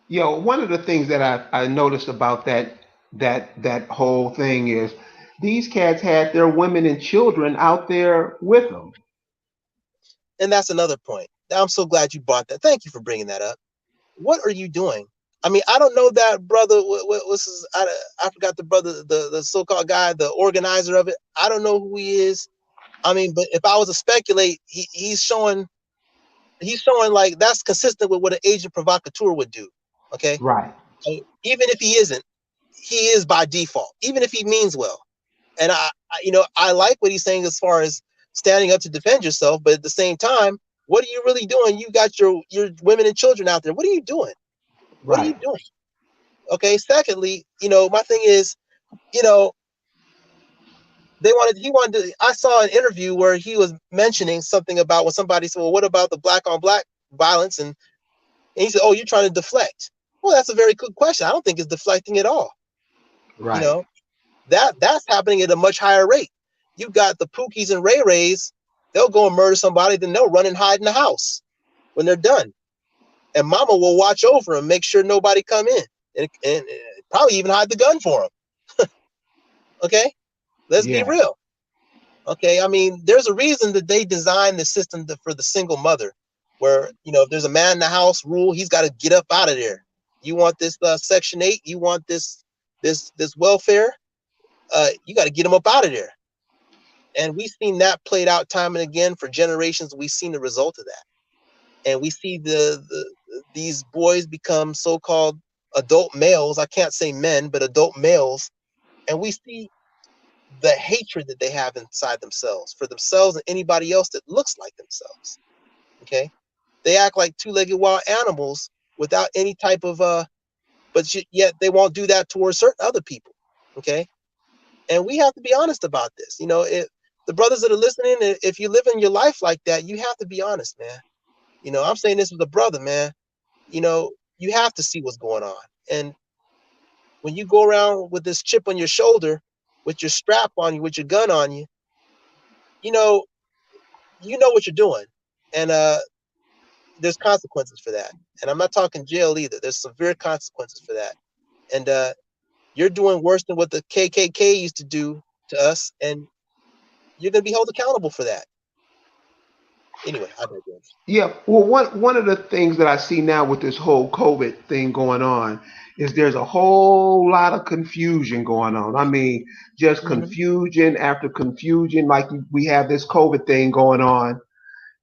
A: One of the things that I noticed about that whole thing is these cats had their women and children out there with them.
B: And that's another point. I'm so glad you brought that. Thank you for bringing that up. What are you doing? I mean, I don't know that brother. What's his, I forgot the brother, the so-called guy, the organizer of it. I don't know who he is. I mean, but if I was to speculate, he's showing He's showing like that's consistent with what an agent provocateur would do. Okay,
A: Right.
B: even if he isn't, he is by default, even if he means well. And I like what he's saying as far as standing up to defend yourself, but at the same time, what are you really doing? You got your women and children out there. What are you doing? What are you
A: Right.
B: doing? Okay. Secondly, my thing is, you know, he wanted to, I saw an interview where he was mentioning something about when somebody said, well, what about the black on black violence? And he said, oh, you're trying to deflect. Well, that's a very good question. I don't think it's deflecting at all. You
A: Right.
B: know, that's happening at a much higher rate. You've got the Pookies and Ray Rays, they'll go and murder somebody, then they'll run and hide in the house when they're done. And mama will watch over them, make sure nobody come in, and probably even hide the gun for them. Okay, let's be
A: Yeah.
B: real. Okay, I mean, there's a reason that they designed the system for the single mother, where if there's a man in the house rule, he's got to get up out of there. You want this Section 8? You want this welfare? You got to get him up out of there. And we've seen that played out time and again for generations. We've seen the result of that, and we see these boys become so-called adult males. I can't say men, but adult males, and we see the hatred that they have inside themselves for themselves and anybody else that looks like themselves. Okay, they act like two-legged wild animals without any type of but yet they won't do that towards certain other people. Okay, and we have to be honest about this. The brothers that are listening, if you live in your life like that, you have to be honest, man. I'm saying this with a brother, man. You have to see what's going on. And when you go around with this chip on your shoulder, with your strap on you, with your gun on you, you know, you know what you're doing. And there's consequences for that. And I'm not talking jail either. There's severe consequences for that. And you're doing worse than what the KKK used to do to us. And you're going to be held accountable for that. Anyway, I digress.
A: Yeah, well, one of the things that I see now with this whole COVID thing going on is there's a whole lot of confusion going on. I mean, just
B: Mm-hmm.
A: confusion after confusion, like we have this COVID thing going on,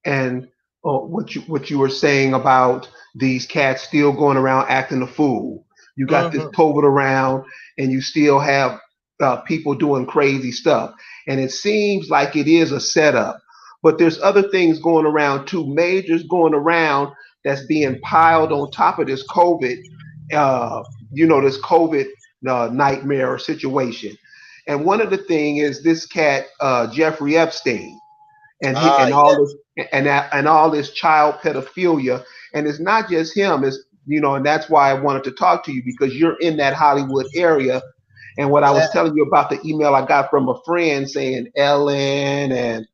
A: and what you were saying about these cats still going around acting a fool. You got this
B: Mm-hmm.
A: COVID around, and you still have people doing crazy stuff, and it seems like it is a setup. But there's other things going around too, majors going around that's being piled on top of this COVID, uh, this COVID nightmare or situation. And one of the thing is this cat Jeffrey Epstein and he
B: Ah,
A: and all
B: yes.
A: this and all this child pedophilia. And it's not just him. It's and that's why I wanted to talk to you because you're in that Hollywood area. And what I
B: Yeah.
A: was telling you about the email I got from a friend saying Ellen and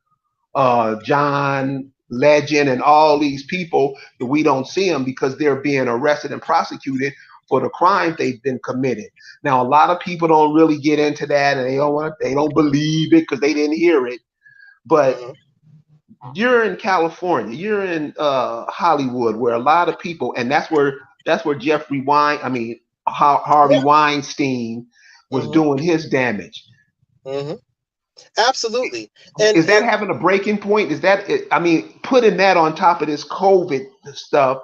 A: John Legend and all these people that we don't see them because they're being arrested and prosecuted for the crime they've been committed. Now a lot of people don't really get into that and they don't believe it because they didn't hear it. But
B: Mm-hmm.
A: you're in California, you're in Hollywood, where a lot of people, and that's where Harvey
B: Yeah.
A: Weinstein was
B: Mm-hmm.
A: doing his damage.
B: Mm-hmm. Absolutely. And
A: Is that having a breaking point? Is that I mean, putting that on top of this COVID stuff?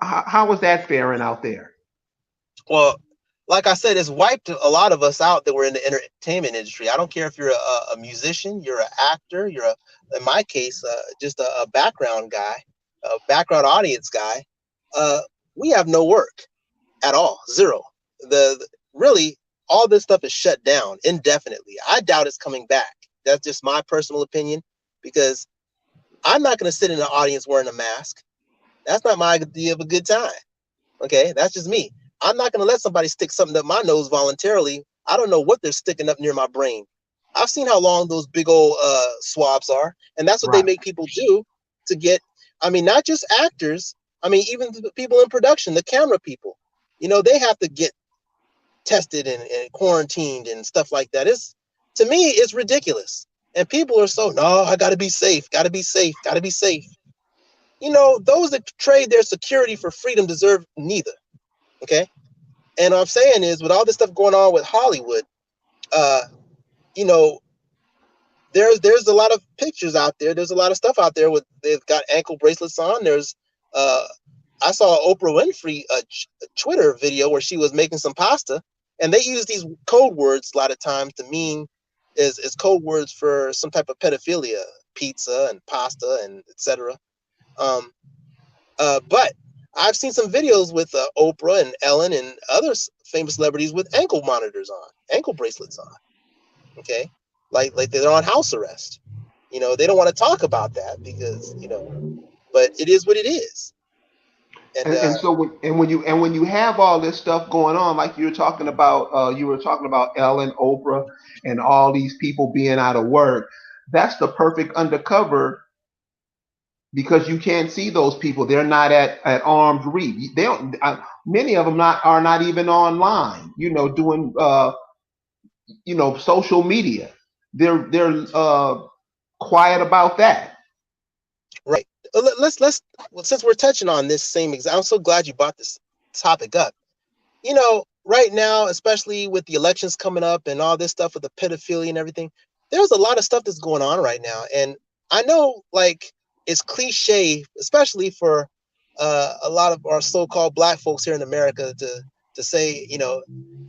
A: How is that faring out there?
B: well, like I said, it's wiped a lot of us out that were in the entertainment industry. I don't care if you're a musician, you're an actor, in my case, just a background guy, a background audience guy. Uh, we have no work at all, zero. Really, all this stuff is shut down indefinitely. I doubt it's coming back. That's just my personal opinion because I'm not going to sit in the audience wearing a mask. That's not my idea of a good time. Okay, that's just me. I'm not going to let somebody stick something up my nose voluntarily. I don't know what they're sticking up near my brain. I've seen how long those big old swabs are, and that's what they
A: Right.
B: make people do to get. I mean, not just actors. I mean, even the people in production, the camera people. They have to get tested and quarantined and stuff like that. To me, it's ridiculous. And people are so no, I got to be safe, got to be safe, got to be safe. Those that trade their security for freedom deserve neither. Okay. And what I'm saying is, with all this stuff going on with Hollywood, uh, you know, there's a lot of pictures out there. There's a lot of stuff out there with they've got ankle bracelets on. There's I saw Oprah Winfrey a Twitter video where she was making some pasta, and they use these code words a lot of times to mean is code words for some type of pedophilia, pizza and pasta and etc. Um, but I've seen some videos with Oprah and Ellen and other famous celebrities with ankle monitors on, ankle bracelets on. Okay, like they're on house arrest. You know, they don't want to talk about that because but it is what it is. And
A: And so when you have all this stuff going on, like you're talking about, you were talking about Ellen, Oprah, and all these people being out of work. That's the perfect undercover because you can't see those people. They're not at arm's reach. They don't. Many of them are not even online. Doing social media. They're quiet about that.
B: right, let's well, since we're touching on this same example, I'm so glad you brought this topic up. Right now, especially with the elections coming up and all this stuff with the pedophilia and everything, there's a lot of stuff that's going on right now. And I know, like, it's cliche, especially for a lot of our so-called black folks here in America to say,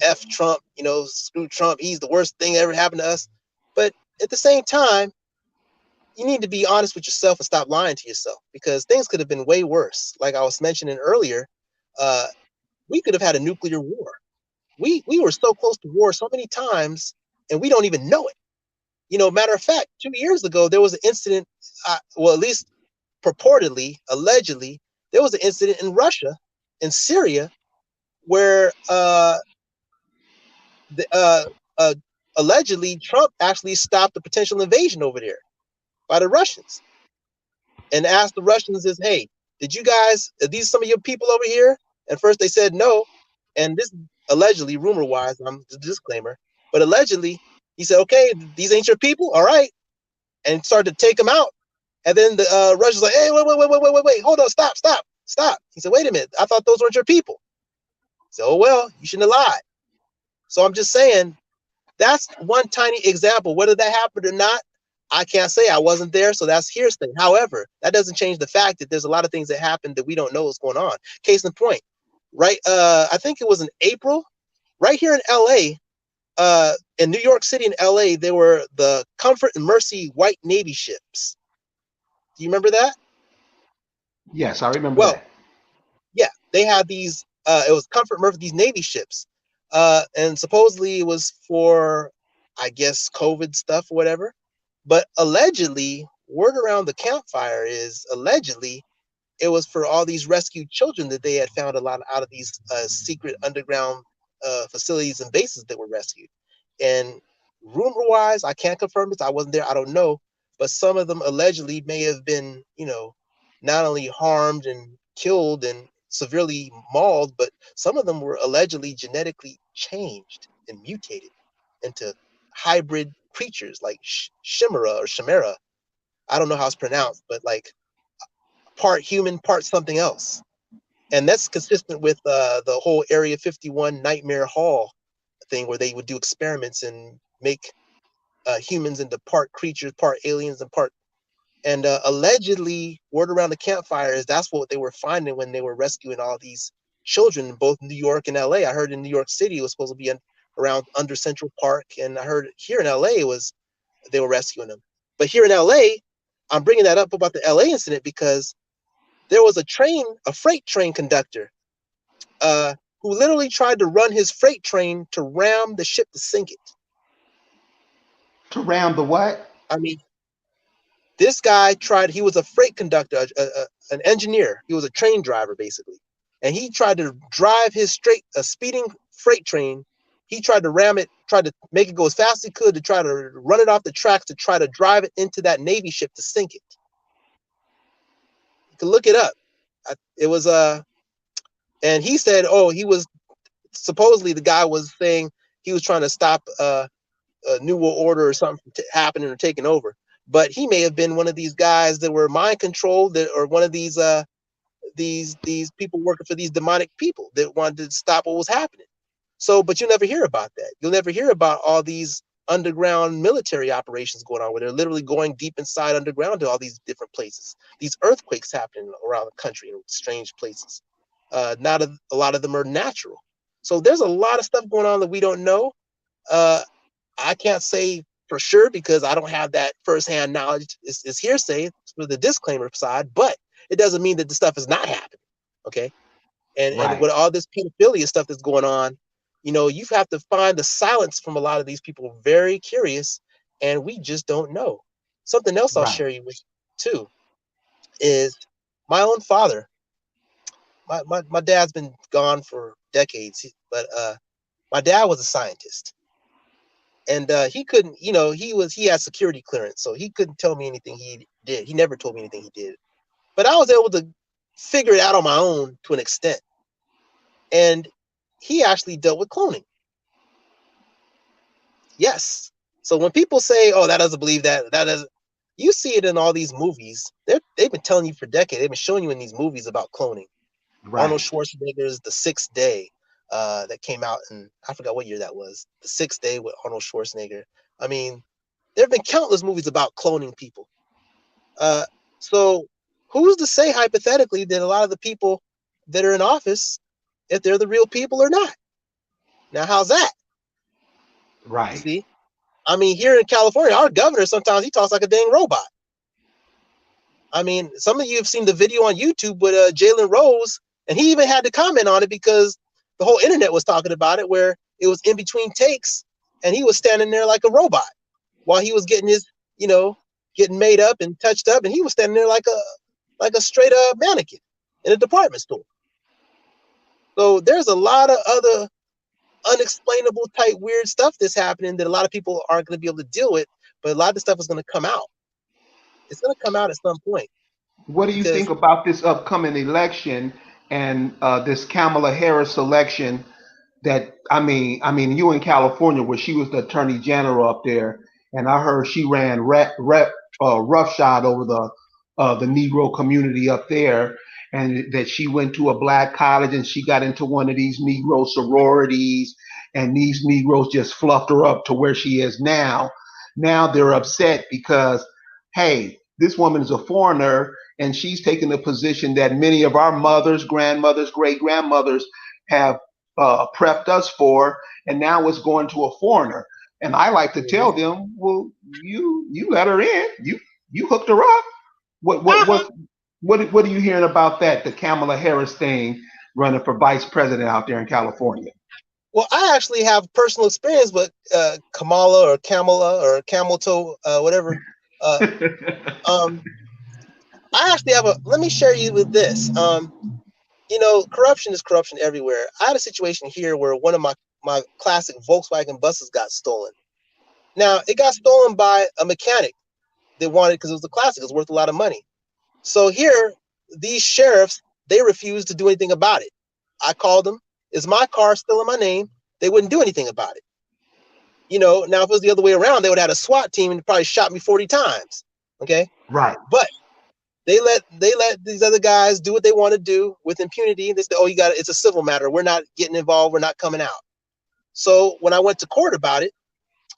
B: F Trump, screw Trump, he's the worst thing that ever happened to us. But at the same time, you need to be honest with yourself and stop lying to yourself because things could have been way worse. Like I was mentioning earlier, uh, we could have had a nuclear war. We were so close to war so many times, and we don't even know it. Matter of fact, 2 years ago there was an incident. Well, at least purportedly, allegedly, there was an incident in Russia, in Syria, where the, allegedly Trump actually stopped the potential invasion over there by the Russians, and asked the Russians, "Is hey, did you guys? Are these some of your people over here?" And first they said no, and this allegedly, rumor wise, I'm the disclaimer, but allegedly he said, "Okay, these ain't your people, all right," and started to take them out. And then the Russians like, "Hey, wait, hold on, stop." He said, "Wait a minute, I thought those weren't your people." So, oh, well, you shouldn't have lied. So I'm just saying that's one tiny example. Whether that happened or not, I can't say. I wasn't there, so that's hearsay. However, that doesn't change the fact that there's a lot of things that happened that we don't know what's going on. Case in point, right? I think it was in April, right here in LA, in New York City and LA, there were the Comfort and Mercy white Navy ships. Do you remember that?
A: Yes, I remember
B: Well,
A: that.
B: yeah, they had these. It was Comfort Murphy, these Navy ships, and supposedly it was for, I guess, COVID stuff or whatever. But allegedly, word around the campfire is allegedly it was for all these rescued children that they had found a lot out of these secret underground facilities and bases that were rescued. And rumor-wise, I can't confirm this. I wasn't there. I don't know. But some of them allegedly may have been, not only harmed and killed and severely mauled, but some of them were allegedly genetically changed and mutated into hybrid creatures like Chimera or Chimera. I don't know how it's pronounced, but like part human, part something else. And that's consistent with the whole Area 51 Nightmare Hall thing, where they would do experiments and make humans into part creatures, part aliens, and part. And allegedly, word around the campfire is that's what they were finding when they were rescuing all these children in both New York and LA. I heard in New York City it was supposed to be around under Central Park, and I heard here in LA it was they were rescuing them. But here in LA, I'm bringing that up about the LA incident because there was a freight train conductor, who literally tried to run his freight train to ram the ship to sink it.
A: To ram the what?
B: I mean, this guy tried, he was a freight conductor, an engineer. He was a train driver, basically. And he tried to drive a speeding freight train. He tried to ram it, tried to make it go as fast as he could to try to run it off the tracks to try to drive it into that Navy ship to sink it. You can look it up. It was, and he said, oh, he was, supposedly the guy was saying he was trying to stop a New World Order or something from happening or taking over. But he may have been one of these guys that were mind controlled, or one of these people working for these demonic people that wanted to stop what was happening. So, but you never hear about that. You'll never hear about all these underground military operations going on where they're literally going deep inside underground to all these different places. These earthquakes happening around the country in strange places. Not a lot of them are natural. So there's a lot of stuff going on that we don't know. I can't say for sure because I don't have that firsthand knowledge. It's hearsay with the disclaimer side, but it doesn't mean that the stuff is not happening. Okay. And with all this pedophilia stuff that's going on, you have to find the silence from a lot of these people very curious, and we just don't know. Something else I'll share you with too is my own father. My dad's been gone for decades, but my dad was a scientist. And he couldn't, he had security clearance, so he couldn't tell me anything he did. He never told me anything he did. But I was able to figure it out on my own to an extent. And he actually dealt with cloning. Yes. So when people say, "Oh, that doesn't believe that doesn't," you see it in all these movies. They've been telling you for decades. They've been showing you in these movies about cloning. Arnold Schwarzenegger's The Sixth Day that came out in, I forgot what year that was. The Sixth Day with Arnold Schwarzenegger. I mean, there have been countless movies about cloning people. So who's to say hypothetically that a lot of the people that are in office, if they're the real people or not? Now, how's that? You see? I mean, here in California, our governor, sometimes he talks like a dang robot. I mean, some of you have seen the video on YouTube with Jalen Rose, and he even had to comment on it because the whole internet was talking about it, where it was in between takes, and he was standing there like a robot while he was getting his, getting made up and touched up, and he was standing there like a straight up mannequin in a department store. So there's a lot of other unexplainable type weird stuff that's happening that a lot of people aren't going to be able to deal with, but a lot of the stuff is going to come out. It's going to come out at some point.
A: What do you think about this upcoming election and this Kamala Harris election? That you in California, where she was the attorney general up there, and I heard she ran roughshod over the Negro community up there, and that she went to a black college and she got into one of these Negro sororities, and these Negroes just fluffed her up to where she is now. Now they're upset because, hey, this woman is a foreigner and she's taken a position that many of our mothers, grandmothers, great grandmothers have prepped us for, and now it's going to a foreigner. And I like to tell them, well, you let her in, you hooked her up. What are you hearing about that? The Kamala Harris thing, running for vice president out there in California.
B: Well, I actually have personal experience with Kamala or camel toe, whatever. I actually have let me share you with this. Corruption is corruption everywhere. I had a situation here where one of my classic Volkswagen buses got stolen. Now, it got stolen by a mechanic that wanted, because it was a classic, it was worth a lot of money. So here, these sheriffs, they refused to do anything about it. I called them. Is my car still in my name? They wouldn't do anything about it. Now if it was the other way around, they would have had a SWAT team and probably shot me 40 times. Okay.
A: Right.
B: But they let these other guys do what they want to do with impunity. They said, "Oh, it's a civil matter. We're not getting involved. We're not coming out." So when I went to court about it,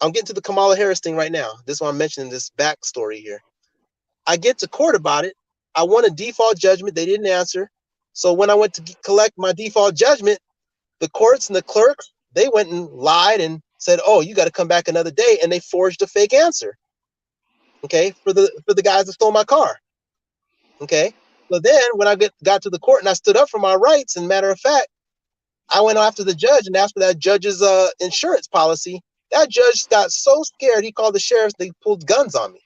B: I'm getting to the Kamala Harris thing right now. This is why I'm mentioning this backstory here. I get to court about it. I won a default judgment. They didn't answer. So when I went to collect my default judgment, the courts and the clerks, they went and lied and said, "Oh, you got to come back another day," and they forged a fake answer. Okay, for the guys that stole my car. Okay, so then when I got to the court and I stood up for my rights, and matter of fact, I went after the judge and asked for that judge's insurance policy. That judge got so scared, he called the sheriffs. They pulled guns on me,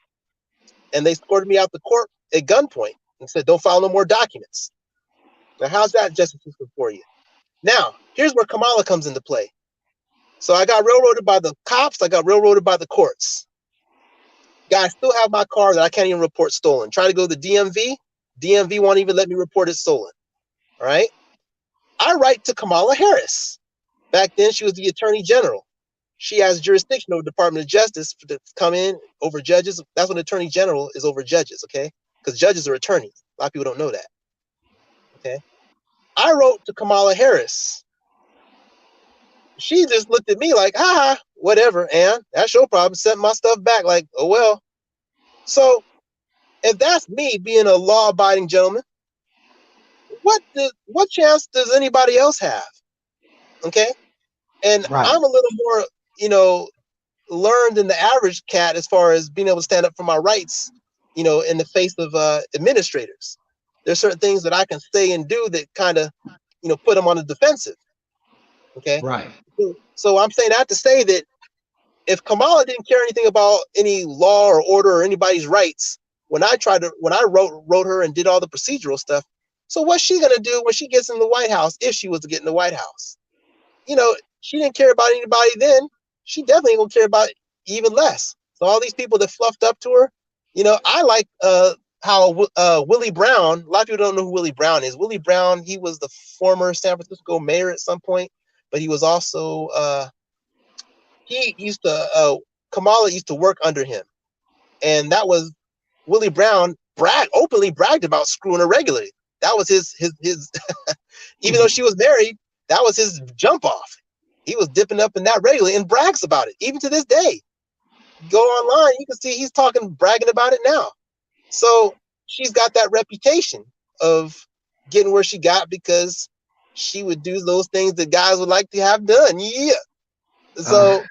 B: and they escorted me out the court at gunpoint and said, "Don't file no more documents." Now, how's that justice system for you? Now, here's where Kamala comes into play. So I got railroaded by the cops. I got railroaded by the courts. Guys still have my car that I can't even report stolen. Try to go to the DMV. DMV won't even let me report it stolen. All right. I write to Kamala Harris. Back then, she was the attorney general. She has jurisdiction over the Department of Justice to come in over judges. That's when the attorney general is over judges. Okay. Because judges are attorneys. A lot of people don't know that. Okay. I wrote to Kamala Harris. She just looked at me like, whatever, and that's your problem. Sent my stuff back, like, oh well. So if that's me being a law-abiding gentleman, what chance does anybody else have? Okay, and
A: Right.
B: I'm a little more, learned than the average cat as far as being able to stand up for my rights, in the face of administrators. There's certain things that I can say and do that kind of, put them on the defensive. Okay,
A: Right.
B: so I'm saying that to say that if Kamala didn't care anything about any law or order or anybody's rights, when I wrote her and did all the procedural stuff, so what's she gonna do when she gets in the White House, if she was to get in the White House? She didn't care about anybody then. She definitely ain't gonna care about even less. So all these people that fluffed up to her, I like how Willie Brown. A lot of people don't know who Willie Brown is. Willie Brown, he was the former San Francisco mayor at some point, but he was also he used to Kamala used to work under him, and that was Willie Brown openly bragged about screwing her regularly. That was his even though she was married, that was his jump off. He was dipping up in that regularly and brags about it, even to this day. Go online, you can see he's bragging about it now. So she's got that reputation of getting where she got because she would do those things that guys would like to have done. Yeah. So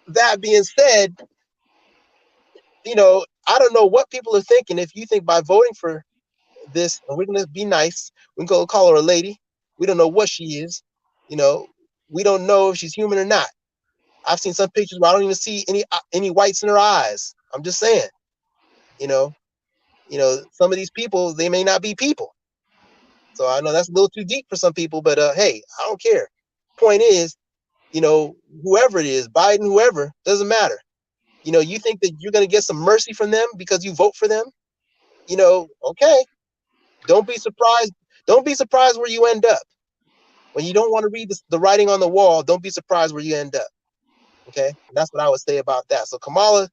B: that being said, I don't know what people are thinking. If you think by voting for this, and we're gonna be nice, we can go call her a lady. We don't know what she is. We don't know if she's human or not. I've seen some pictures where I don't even see any whites in her eyes. I'm just saying, you know, some of these people, they may not be people. So I know that's a little too deep for some people, but hey, I don't care. Point is, whoever it is, Biden, whoever, doesn't matter. You think that you're gonna get some mercy from them because you vote for them? Okay. Don't be surprised. Don't be surprised where you end up. When you don't want to read the writing on the wall, don't be surprised where you end up. Okay, and that's what I would say about that. So Kamala,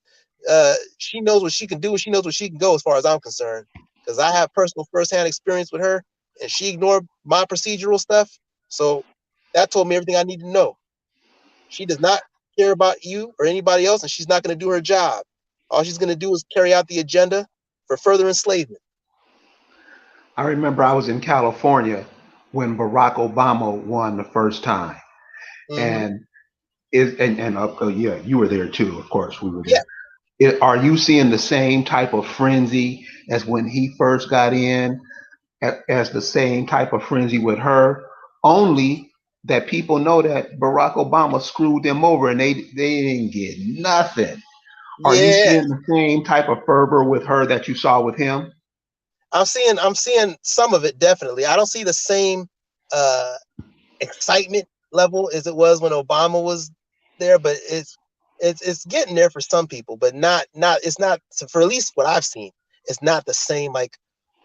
B: she knows what she can do, and she knows where she can go, as far as I'm concerned. Because I have personal firsthand experience with her, and she ignored my procedural stuff. So that told me everything I need to know. She does not care about you or anybody else, and she's not going to do her job. All she's going to do is carry out the agenda for further enslavement.
A: I remember I was in California when Barack Obama won the first time,
B: Mm-hmm.
A: and yeah, you were there too. Of course, we were
B: Yeah.
A: there. Are you seeing the same type of frenzy as when he first got in, as the same type of frenzy with her? Only that people know that Barack Obama screwed them over and they didn't get nothing. Are you
B: Yeah.
A: seeing the same type of fervor with her that you saw with him?
B: I'm seeing some of it, definitely. I don't see the same uh excitement level as it was when Obama was there, but it's getting there for some people, but not it's not, for at least what I've seen, it's not the same, like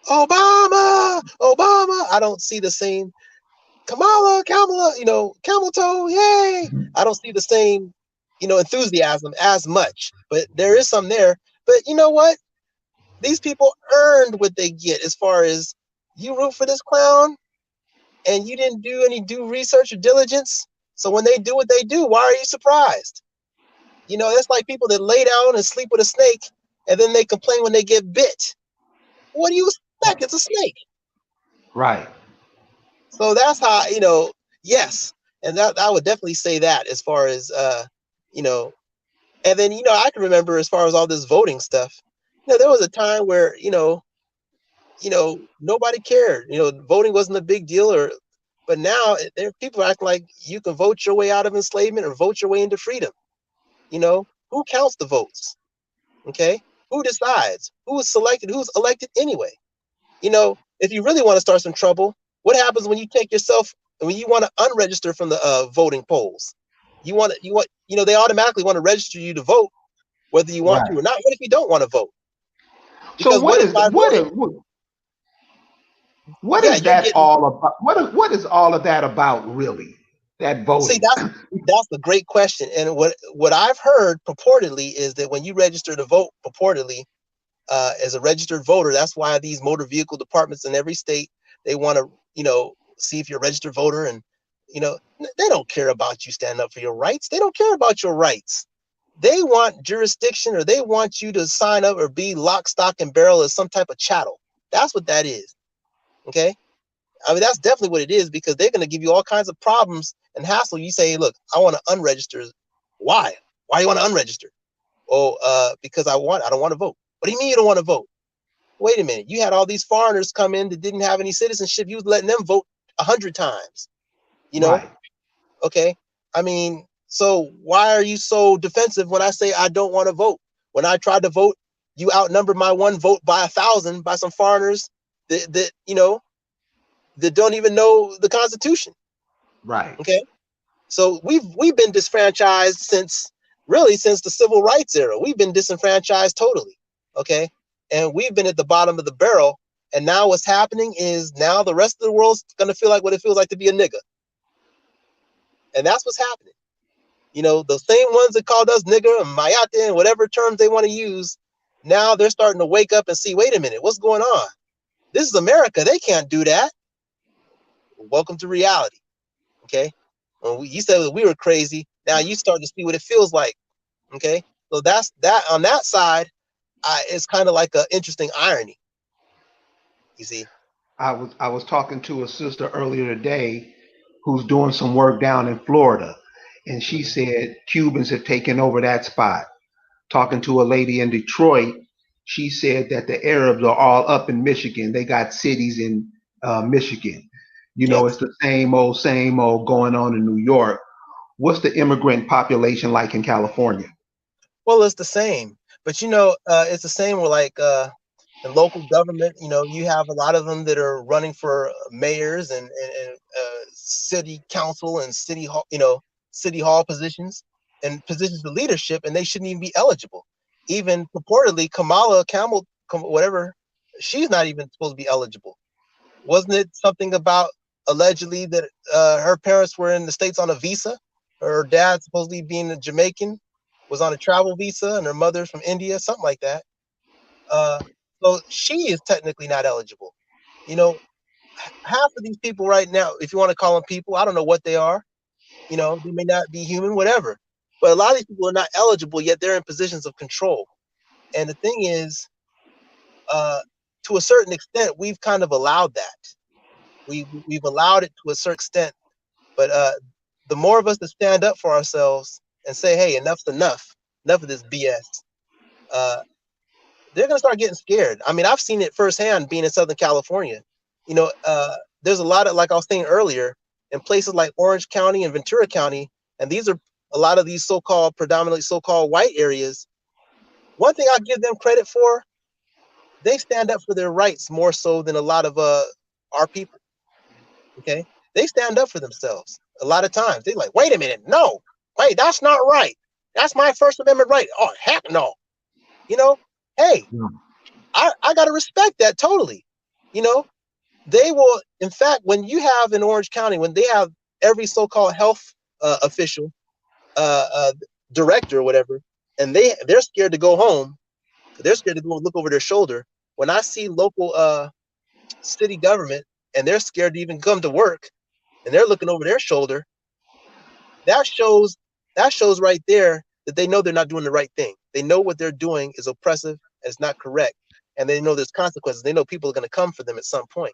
B: Obama. I don't see the same Kamala, camel toe, yay. I don't see the same, enthusiasm as much, but there is some there. But you know what? These people earned what they get, as far as you root for this clown and you didn't do any due research or diligence. So when they do what they do, why are you surprised? It's like people that lay down and sleep with a snake and then they complain when they get bit. What do you expect? It's a snake.
A: Right.
B: So that's how, yes. And that I would definitely say that, as far as you know, and then I can remember, as far as all this voting stuff, there was a time where, nobody cared. Voting wasn't a big deal, but now there people act like you can vote your way out of enslavement or vote your way into freedom. Who counts the votes? Okay, who decides who is selected, who's elected anyway? If you really want to start some trouble, what happens when you take yourself, when you want to unregister from the voting polls? They automatically want to register you to vote, whether you want to
A: Right.
B: or not. What if you don't want to vote?
A: So
B: Because what if by voting,
A: what
B: yeah,
A: is
B: you're
A: that
B: getting.
A: all about? What is all of that about, really? That
B: See,
A: voting.
B: that's a great question. And what I've heard purportedly is that when you register to vote purportedly, as a registered voter, that's why these motor vehicle departments in every state, they want to, see if you're a registered voter, and They don't care about you standing up for your rights. They don't care about your rights. They want jurisdiction, or they want you to sign up or be lock, stock, and barrel as some type of chattel. That's what that is. Okay. I mean, that's definitely what it is, because they're going to give you all kinds of problems and hassle. You say, look, I want to unregister. Why? Why do you want to unregister? Oh, because I don't want to vote. What do you mean you don't want to vote? Wait a minute. You had all these foreigners come in that didn't have any citizenship. You was letting them vote 100 times, you know?
A: Right.
B: Okay. I mean, so why are you so defensive when I say I don't want to vote? When I tried to vote, you outnumbered my one vote by 1,000 by some foreigners that don't even know the Constitution.
A: Right.
B: Okay. So we've been disfranchised since the civil rights era. We've been disenfranchised totally. Okay. And we've been at the bottom of the barrel. And now what's happening is now the rest of the world's going to feel like what it feels like to be a nigga. And that's what's happening. The same ones that called us nigger and mayate and whatever terms they want to use, now they're starting to wake up and see, wait a minute, what's going on? This is America. They can't do that. Welcome to reality. Okay. You said that we were crazy. Now you start to see what it feels like. Okay. So that's that on that side. It's kind of like an interesting irony. You see.
A: I was talking to a sister earlier today who's doing some work down in Florida, and she
B: Mhm.
A: said Cubans have taken over that spot. Talking to a lady in Detroit, she said that the Arabs are all up in Michigan. They got cities in Michigan. It's
B: Yes.
A: the same old going on in New York. What's the immigrant population like in California?
B: Well, it's the same, but it's the same with like in local government. You have a lot of them that are running for mayors and city council and city hall, city hall positions and positions of leadership, and they shouldn't even be eligible. Even purportedly, Kamala Camel, whatever, she's not even supposed to be eligible. Wasn't it something about allegedly that her parents were in the States on a visa? Her dad supposedly being a Jamaican was on a travel visa, and her mother's from India, something like that. Uh, so she is technically not eligible. You know, Half of these people right now, if you want to call them people, I don't know what they are. They may not be human, whatever. But a lot of these people are not eligible, yet they're in positions of control. And the thing is, uh, to a certain extent, we've kind of allowed that. We've allowed it to a certain extent. But the more of us that stand up for ourselves and say, "Hey, enough's enough. Enough of this BS," uh, they're gonna start getting scared. I mean, I've seen it firsthand being in Southern California. There's a lot of, like I was saying earlier, in places like Orange County and Ventura County, and these are a lot of these predominantly so-called white areas. One thing I give them credit for, they stand up for their rights more so than a lot of our people. Okay, they stand up for themselves. A lot of times they're like, "Wait a minute, no, wait, that's not right. That's my First Amendment right." Oh, heck no. You know, hey, I got to respect that totally. You know, they will, in fact, when you have in Orange County, when they have every so-called health official, uh, uh, director or whatever, and they're scared to go home. They're scared to go look over their shoulder. When I see local city government and they're scared to even come to work and they're looking over their shoulder, that shows right there that they know they're not doing the right thing. They know what they're doing is oppressive and it's not correct, and they know there's consequences. They know people are going to come for them at some point.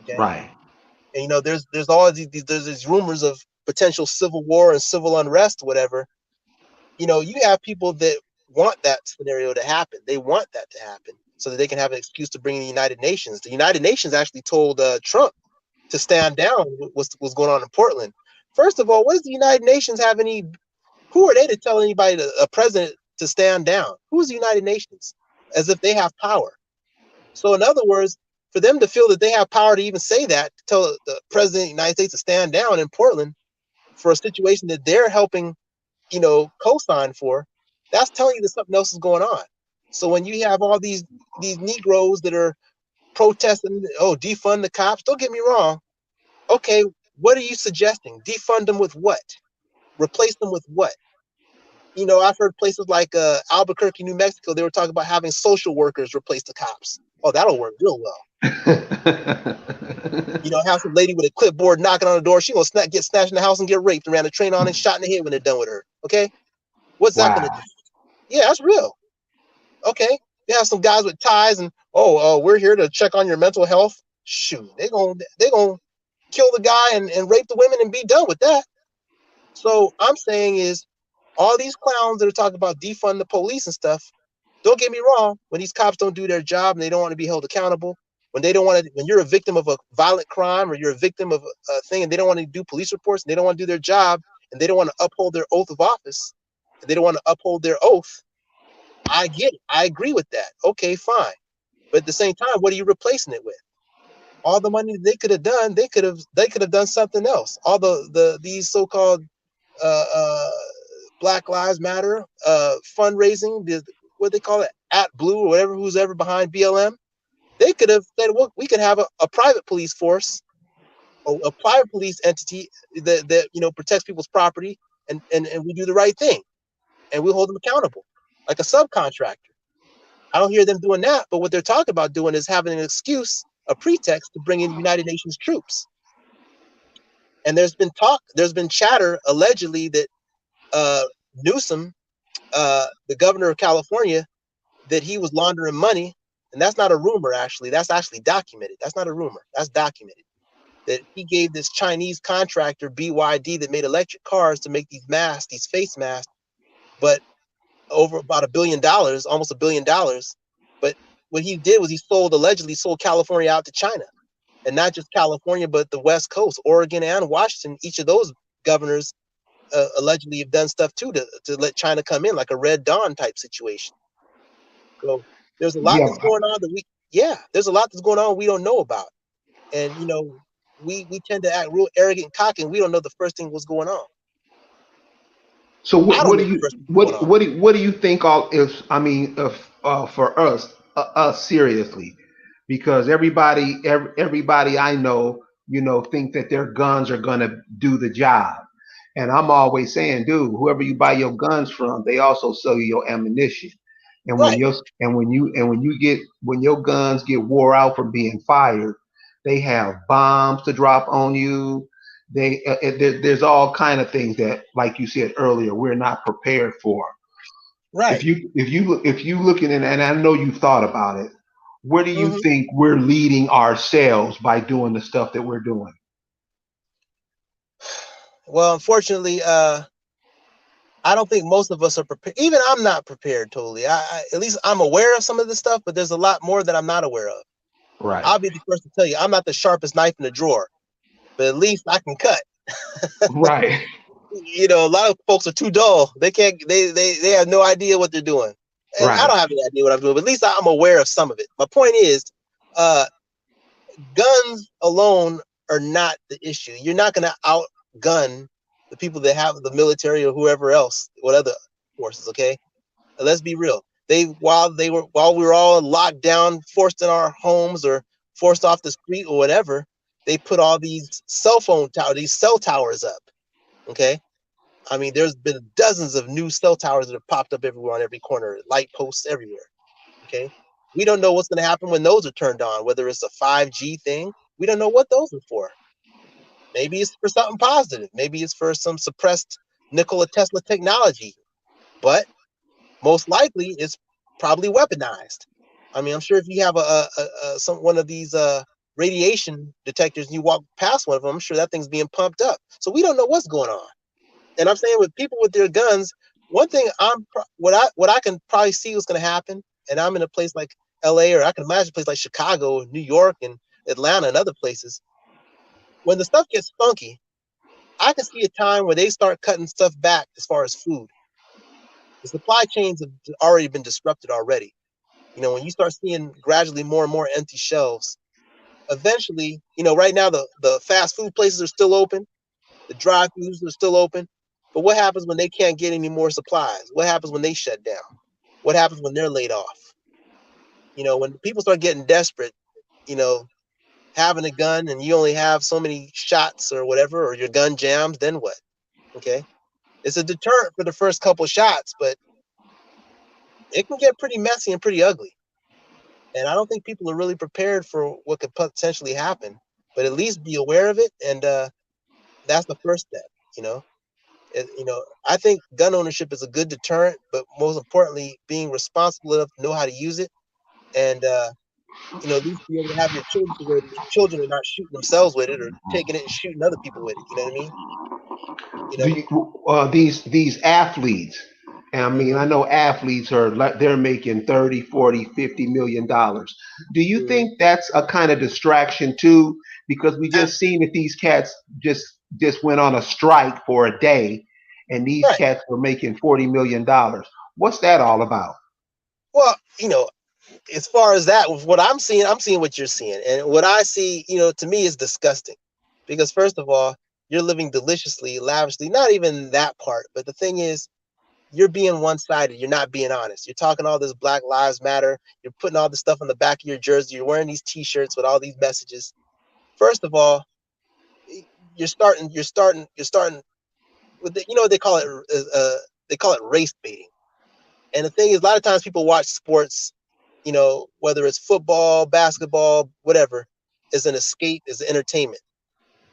B: Okay,
A: Right.
B: and there's all there's these rumors of potential civil war and civil unrest, whatever. You have people that want that scenario to happen. They want that to happen so that they can have an excuse to bring in the United Nations. The United Nations actually told Trump to stand down what's going on in Portland. First of all, what does the United Nations have any? Who are they to tell anybody, a president, to stand down? Who is the United Nations? As if they have power. So, in other words, for them to feel that they have power to even say that, to tell the president of the United States to stand down in Portland for a situation that they're helping, co-sign for, that's telling you that something else is going on. So when you have all these Negroes that are protesting, oh, defund the cops. Don't get me wrong. Okay, what are you suggesting? Defund them with what? Replace them with what? I've heard places like Albuquerque, New Mexico, they were talking about having social workers replace the cops. Oh, that'll work real well. You know, have some lady with a clipboard knocking on the door. She gonna get snatched in the house and get raped and ran a train on and shot in the head when they're done with her. Okay, what's that gonna
A: Wow.
B: do? Yeah, that's real. Okay, you have some guys with ties and we're here to check on your mental health. Shoot, they gonna kill the guy and rape the women and be done with that. So I'm saying is all these clowns that are talking about defund the police and stuff. Don't get me wrong. When these cops don't do their job and they don't want to be held accountable, when they don't want to, when you're a victim of a violent crime or you're a victim of a thing and they don't want to do police reports and they don't want to do their job and they don't want to uphold their oath of office and they don't want to uphold their oath, I get it. I agree with that. Okay, fine. But at the same time, what are you replacing it with? All the money they could have done, they could have done something else. All these so-called uh, uh, Black Lives Matter fundraising, what they call it, at Blue or whatever, who's ever behind BLM, they could have said, well, we could have a private police force or a private police entity that protects people's property and we do the right thing and we hold them accountable like a subcontractor. I don't hear them doing that, but what they're talking about doing is having an excuse, a pretext to bring in United Nations troops. And there's been chatter allegedly that uh, Newsom, the governor of California, that he was laundering money. And that's not a rumor, actually. That's actually documented. That's not a rumor. That's documented. That he gave this Chinese contractor, BYD, that made electric cars to make these masks, these face masks, but over about $1 billion, almost $1 billion. But what he did was he allegedly sold California out to China. And not just California, but the West Coast, Oregon and Washington. Each of those governors allegedly have done stuff too to let China come in, like a Red Dawn type situation. So there's a lot
A: Yeah.
B: that's going on there's a lot that's going on we don't know about. And we tend to act real arrogant and cocky and we don't know the first thing what's going on.
A: So
B: I don't
A: what
B: know
A: do
B: the
A: you
B: first thing what's going on.
A: what do you think all if I mean if for us seriously, because everybody I know think that their guns are gonna do the job, and I'm always saying, dude, whoever you buy your guns from, they also sell you your ammunition, and
B: Right.
A: when your guns get wore out from being fired, they have bombs to drop on you. There's all kind of things that, like you said earlier, we're not prepared for.
B: Right.
A: If you looking in, and I know you've thought about it, where do you
B: Hmm.
A: think we're leading ourselves by doing the stuff that we're doing?
B: Well, unfortunately, I don't think most of us are prepared. Even I'm not prepared totally. At least I'm aware of some of this stuff, but there's a lot more that I'm not aware of.
A: Right.
B: I'll be the first to tell you I'm not the sharpest knife in the drawer, but at least I can cut.
A: Right.
B: A lot of folks are too dull. They can't. They have no idea what they're doing, and I
A: Right.
B: don't have any idea what I'm doing. But at least I'm aware of some of it. My point is, uh, guns alone are not the issue. You're not going to outgun the people that have the military or whoever else, what other forces. Okay, let's be real. While we were all locked down, forced in our homes or forced off the street or whatever, they put all these these cell towers up. Okay, I mean, there's been dozens of new cell towers that have popped up everywhere on every corner, light posts everywhere. Okay. We don't know what's going to happen when those are turned on, whether it's a 5G thing. We don't know what those are for. Maybe it's for something positive. Maybe it's for some suppressed Nikola Tesla technology. But most likely it's probably weaponized. I mean, I'm sure if you have one of these radiation detectors and you walk past one of them, I'm sure that thing's being pumped up. So we don't know what's going on. And I'm saying with people with their guns, one thing what I can probably see what's going to happen, and I'm in a place like LA, or I can imagine a place like Chicago, New York, and Atlanta, and other places. When the stuff gets funky, I can see a time where they start cutting stuff back as far as food. The supply chains have already been disrupted already. When you start seeing gradually more and more empty shelves, eventually, right now the fast food places are still open. The drive-throughs are still open. But what happens when they can't get any more supplies? What happens when they shut down? What happens when they're laid off? When people start getting desperate, you know, having a gun and you only have so many shots or whatever, or your gun jams, then what? Okay. It's a deterrent for the first couple shots, but it can get pretty messy and pretty ugly. And I don't think people are really prepared for what could potentially happen. But at least be aware of it, and that's the first step. You know, I think gun ownership is a good deterrent, but most importantly, being responsible enough to know how to use it, and at least be able to have your children to where the children are not shooting themselves with it or taking it and shooting other people with it. You know what I mean? You
A: Do
B: know.
A: you, these athletes, and I mean,
B: Hmm.
A: I know athletes are like they're making 30, 40, 50 million dollars. Do you
B: Hmm.
A: think that's a kind of distraction too? Because we just seen that these cats just went on a strike for a day, and these
B: Right.
A: cats were making $40 million. What's that all about?
B: Well, as far as that, with what I'm seeing what you're seeing, and what I see, to me is disgusting, because first of all, you're living deliciously, lavishly. Not even that part, but the thing is, you're being one-sided. You're not being honest. You're talking all this Black Lives Matter. You're putting all this stuff on the back of your jersey. You're wearing these T-shirts with all these messages. First of all, you're starting with what they call it. They call it race baiting. And the thing is, a lot of times people watch sports, whether it's football, basketball, whatever, as an escape, as entertainment.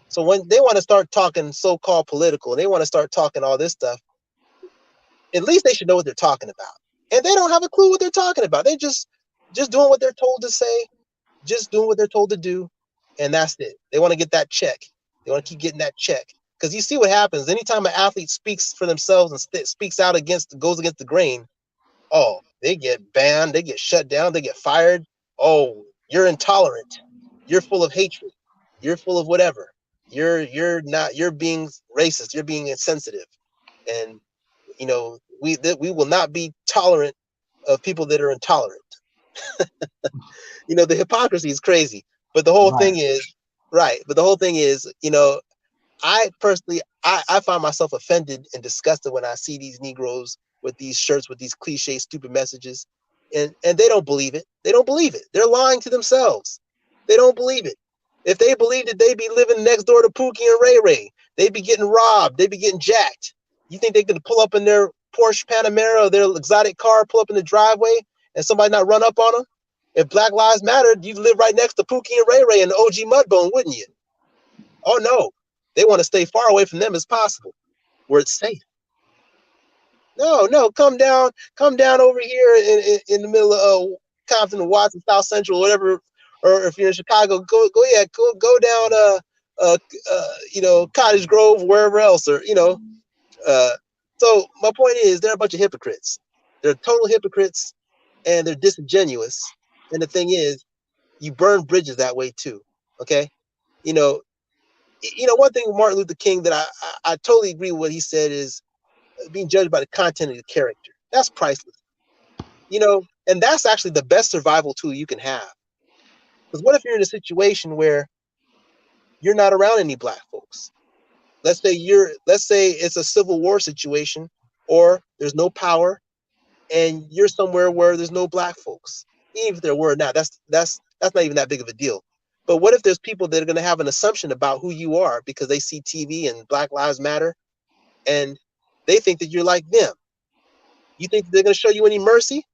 B: So when they want to start talking so-called political, and they want to start talking all this stuff, at least they should know what they're talking about. And they don't have a clue what they're talking about. They just doing what they're told to say, just doing what they're told to do, and that's it. They want to get that check. They want to keep getting that check. Because you see what happens anytime an athlete speaks for themselves and speaks out goes against the grain. Oh, they get banned, they get shut down, they get fired. Oh, you're intolerant. You're full of hatred. You're full of whatever. You're being racist. You're being insensitive. And we will not be tolerant of people that are intolerant. The hypocrisy is crazy. But the whole
A: Right.
B: thing is right. But the whole thing is, I personally, I find myself offended and disgusted when I see these Negroes with these shirts with these cliche, stupid messages, and they don't believe it. They don't believe it. They're lying to themselves. They don't believe it. If they believed it, they'd be living next door to Pookie and Ray Ray. They'd be getting robbed. They'd be getting jacked. You think they could pull up in their Porsche Panamera or their exotic car, pull up in the driveway, and somebody not run up on them? If Black Lives Mattered, you'd live right next to Pookie and Ray Ray and the OG Mudbone, wouldn't you? Oh no, they want to stay far away from them as possible, where it's safe. No, no, come down over here in the middle of Compton, Watson, South Central, whatever. Or if you're in Chicago, go down Cottage Grove, wherever else, or uh. So my point is, they're a bunch of hypocrites. They're total hypocrites, and they're disingenuous. And the thing is, you burn bridges that way too. Okay, you know, one thing with Martin Luther King that I totally agree with what he said is being judged by the content of the character. That's priceless. And that's actually the best survival tool you can have. Because what if you're in a situation where you're not around any black folks? Let's say it's a civil war situation, or there's no power, and you're somewhere where there's no black folks. Even if there were not, that's not even that big of a deal. But what if there's people that are going to have an assumption about who you are because they see TV and Black Lives Matter, and they think that you're like them? You think that they're going to show you any mercy?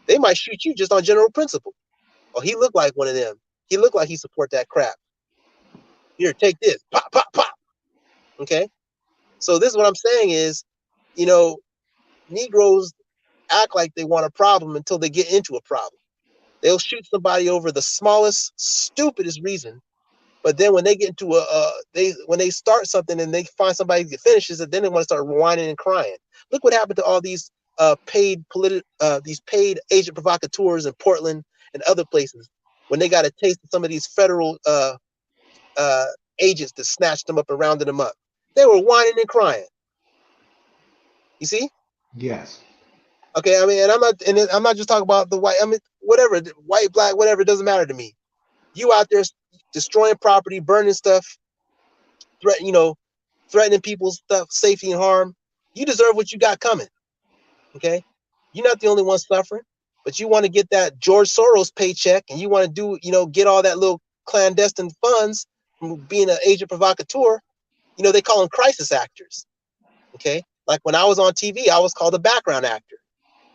B: They might shoot you just on general principle. Oh, he looked like one of them. He looked like he support that crap. Here, take this. Pop, pop, pop. Okay. So this is what I'm saying is, you know, Negroes act like they want a problem until they get into a problem. They'll shoot somebody over the smallest, stupidest reason. But then when they get into when they start something and they find somebody that finishes it, then they want to start whining and crying. Look what happened to all these these paid agent provocateurs in Portland and other places when they got a taste of some of these federal uh, agents that snatched them up and rounded them up. They were whining and crying. You see?
A: Yes.
B: Okay, I mean, and I'm not just talking about the white. I mean, whatever, white, black, whatever. It doesn't matter to me. You out there destroying property, burning stuff, threatening, threatening people's stuff, safety and harm. You deserve what you got coming. Okay, you're not the only one suffering, but you want to get that George Soros paycheck, and you want to do, get all that little clandestine funds from being an agent provocateur. They call them crisis actors. Okay, like when I was on TV, I was called a background actor.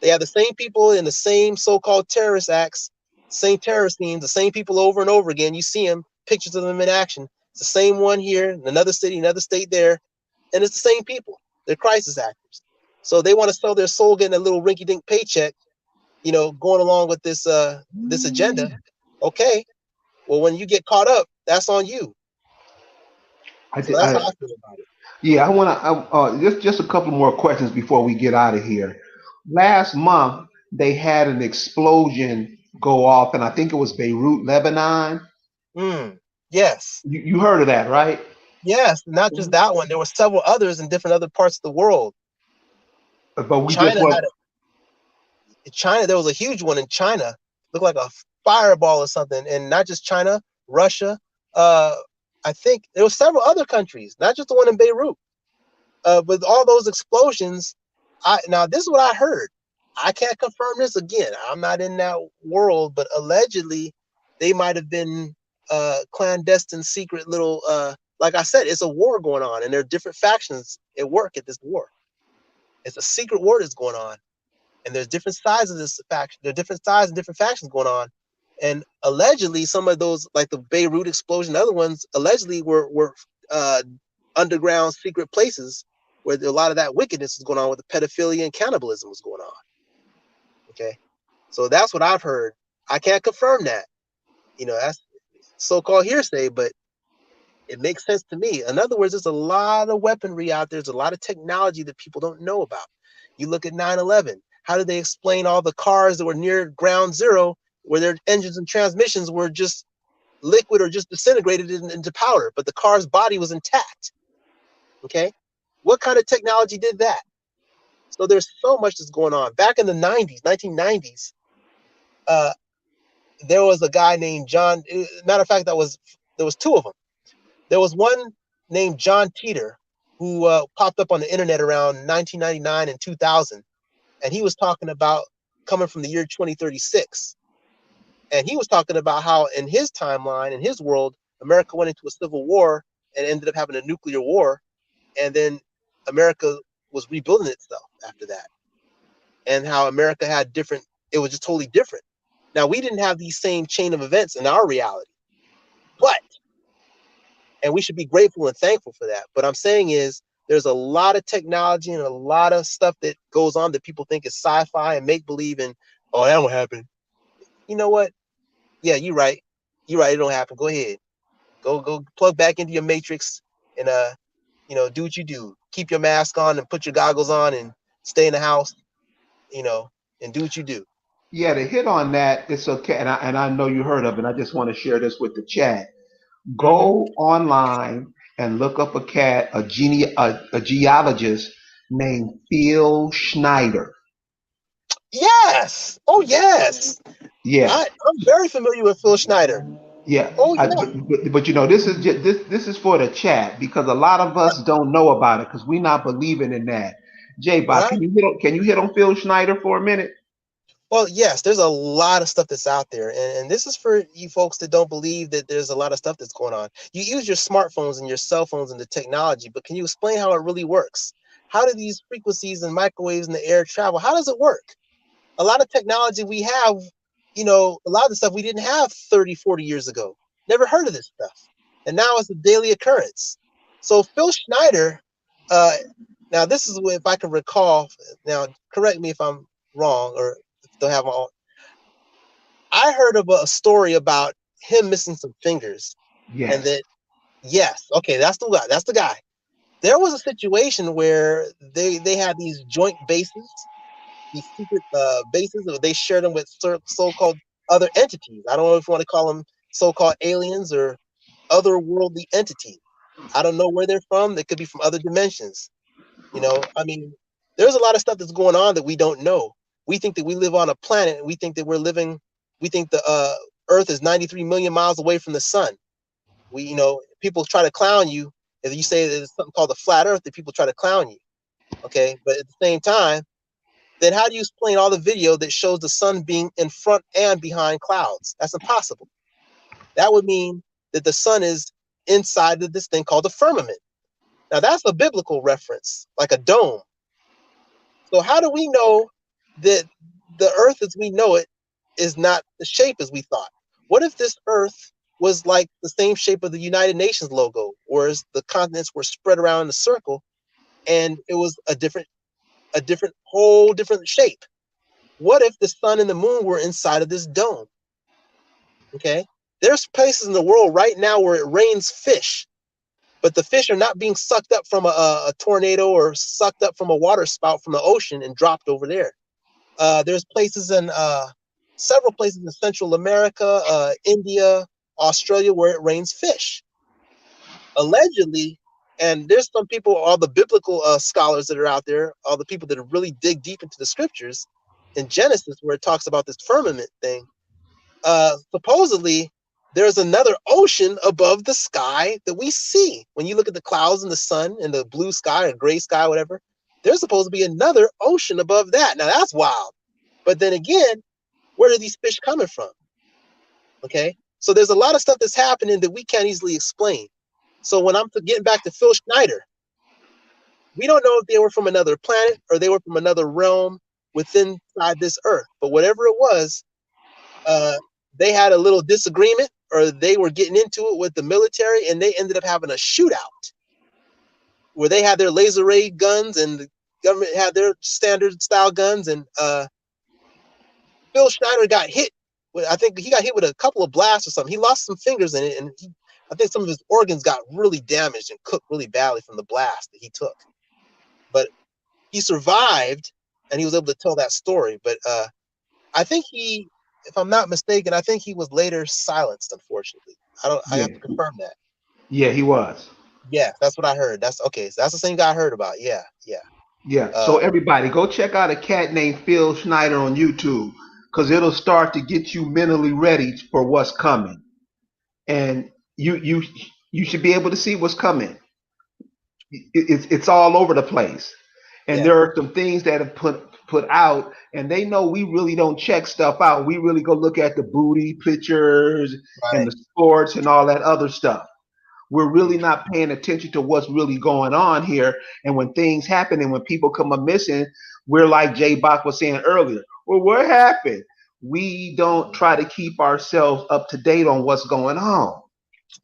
B: They have the same people in the same so-called terrorist acts Same terror scenes, the same people over and over again. You see them, pictures of them in action. It's the same one here, in another city, another state there, and it's the same people. They're crisis actors. So they want to sell their soul, getting a little rinky-dink paycheck, going along with this agenda. Okay, well, when you get caught up, that's on you.
A: I,
B: So
A: did-
B: that's how
A: I
B: I feel about it.
A: Yeah, I want to just a couple more questions before we get out of here. Last month they had an explosion go off, and I think it was Beirut, Lebanon.
B: Yes,
A: You heard of that, right?
B: yes, not just that one. There were several others in different other parts of the world.
A: But we just
B: China
A: was
B: had China. There was a huge one in China, looked like a fireball or something, and not just China, Russia. Uh, I think there were several other countries, not just the one in Beirut. With all those explosions, now this is what I heard. I can't confirm this again. I'm not in that world, but allegedly they might have been clandestine, secret little. Like I said, it's a war going on, and there are different factions at work at this war. It's a secret war that's going on, and there's different sides of this faction. There are different sides and different factions going on, and allegedly some of those, like the Beirut explosion, other ones, allegedly were uh, underground secret places where a lot of that wickedness is going on, with the pedophilia and cannibalism was going on. Okay, so that's what I've heard. I can't confirm that. That's so-called hearsay, but it makes sense to me. In other words, there's a lot of weaponry out there. There's a lot of technology that people don't know about. You look at 9/11. How did they explain all the cars that were near ground zero, where their engines and transmissions were just liquid or just disintegrated into powder, but the car's body was intact? Okay, what kind of technology did that? So there's so much that's going on. Back in the 90s, 1990s, uh, there was a guy named John. Matter of fact, there was two of them. There was one named John Teeter who popped up on the internet around 1999 and 2000, and he was talking about coming from the year 2036. And he was talking about how in his timeline, in his world, America went into a civil war and ended up having a nuclear war, and then America was rebuilding itself after that. And how America had different, it was just totally different. Now, we didn't have these same chain of events in our reality, but, and we should be grateful and thankful for that. But I'm saying is, there's a lot of technology and a lot of stuff that goes on that people think is sci-fi and make believe, and oh, that won't happen. You know what? Yeah, you're right. You're right. It don't happen. Go ahead. Go plug back into your matrix and do what you do. Keep your mask on and put your goggles on and stay in the house, you know, and do what you do.
A: Yeah, to hit on that, it's okay, and I know you heard of it. I just want to share this with the chat.
B: Mm-hmm.
A: Go online and look up a geologist named Phil Schneider.
B: Yes. Oh, yes.
A: Yeah,
B: I'm very familiar with Phil Schneider.
A: yeah.
B: Oh, yeah.
A: But this is this is for the chat because a lot of us don't know about it because we're not believing in that. J Bob,
B: Right.
A: can you hit on Phil Schneider for a minute?
B: Well, yes, there's a lot of stuff that's out there. And this is for you folks that don't believe that there's a lot of stuff that's going on. You use your smartphones and your cell phones and the technology, but can you explain how it really works? How do these frequencies and microwaves in the air travel? How does it work? A lot of technology we have, a lot of the stuff we didn't have 30, 40 years ago. Never heard of this stuff. And now it's a daily occurrence. So Phil Schneider, uh, now this is if I can recall, now correct me if I'm wrong or if don't have my own. I heard of a story about him missing some fingers. And
A: Yes.
B: that, yes, okay, that's the guy. That's the guy. There was a situation where they had these joint bases, these secret bases, or they shared them with so-called other entities. I don't know if you want to call them so-called aliens or otherworldly entities. I don't know where they're from. They could be from other dimensions. I mean, there's a lot of stuff that's going on that we don't know. We think that we live on a planet, and we think that we're living. We think the Earth is 93 million miles away from the sun. People try to clown you if you say there's something called the flat Earth. That people try to clown you. Okay, but at the same time, then how do you explain all the video that shows the sun being in front and behind clouds? That's impossible. That would mean that the sun is inside of this thing called the firmament. Now that's a biblical reference, like a dome. So how do we know that the earth as we know it is not the shape as we thought? What if this Earth was like the same shape of the United Nations logo, whereas the continents were spread around in a circle, and it was whole different shape? What if the sun and the moon were inside of this dome? Okay, there's places in the world right now where it rains fish, but the fish are not being sucked up from a tornado or sucked up from a water spout from the ocean and dropped over there. There's places in several places in Central America, India, Australia, where it rains fish. Allegedly, and there's some people, all the biblical scholars that are out there, all the people that really dig deep into the scriptures in Genesis, where it talks about this firmament thing. Supposedly, there's another ocean above the sky that we see. When you look at the clouds and the sun and the blue sky or gray sky, whatever, there's supposed to be another ocean above that. Now that's wild. But then again, where are these fish coming from? Okay, so there's a lot of stuff that's happening that we can't easily explain. So when I'm getting back to Phil Schneider, we don't know if they were from another planet or they were from another realm within inside this Earth. But whatever it was, they had a little disagreement, or they were getting into it with the military, and they ended up having a shootout where they had their laser ray guns and the government had their standard style guns, and Phil Schneider got hit. I think he got hit with a couple of blasts or something. He lost some fingers in it, and I think some of his organs got really damaged and cooked really badly from the blast that he took. But he survived, and he was able to tell that story. But I think he, if I'm not mistaken, I think he was later silenced, unfortunately. I
A: Yeah,
B: have to confirm that.
A: yeah, he was.
B: Yeah, that's what I heard. That's okay. So that's the same guy I heard about. Yeah, yeah.
A: Yeah. So
B: Uh,
A: everybody, go check out a cat named Phil Schneider on YouTube, because it'll start to get you mentally ready for what's coming, and you should be able to see what's coming. It's all over the place, and
B: yeah,
A: there are some things that have put out, and they know we really don't check stuff out. We really go look at the booty pictures and
B: right.
A: the sports and all that other stuff. We're really not paying attention to what's really going on here. And when things happen and when people come up missing, we're like Jay Bach was saying earlier. Well, what happened? We don't try to keep ourselves up to date on what's going on.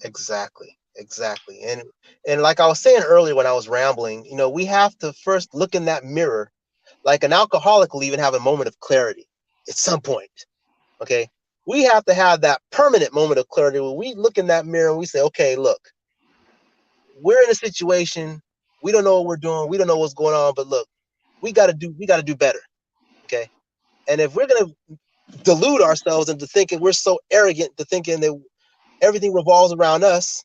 B: Exactly, exactly. And like I was saying earlier when I was rambling, we have to first look in that mirror. Like an alcoholic will even have a moment of clarity at some point. Okay, we have to have that permanent moment of clarity where we look in that mirror and we say, okay, look, we're in a situation, we don't know what we're doing, we don't know what's going on, but look, we got to do better. Okay, and if we're gonna delude ourselves into thinking we're so arrogant to thinking that everything revolves around us,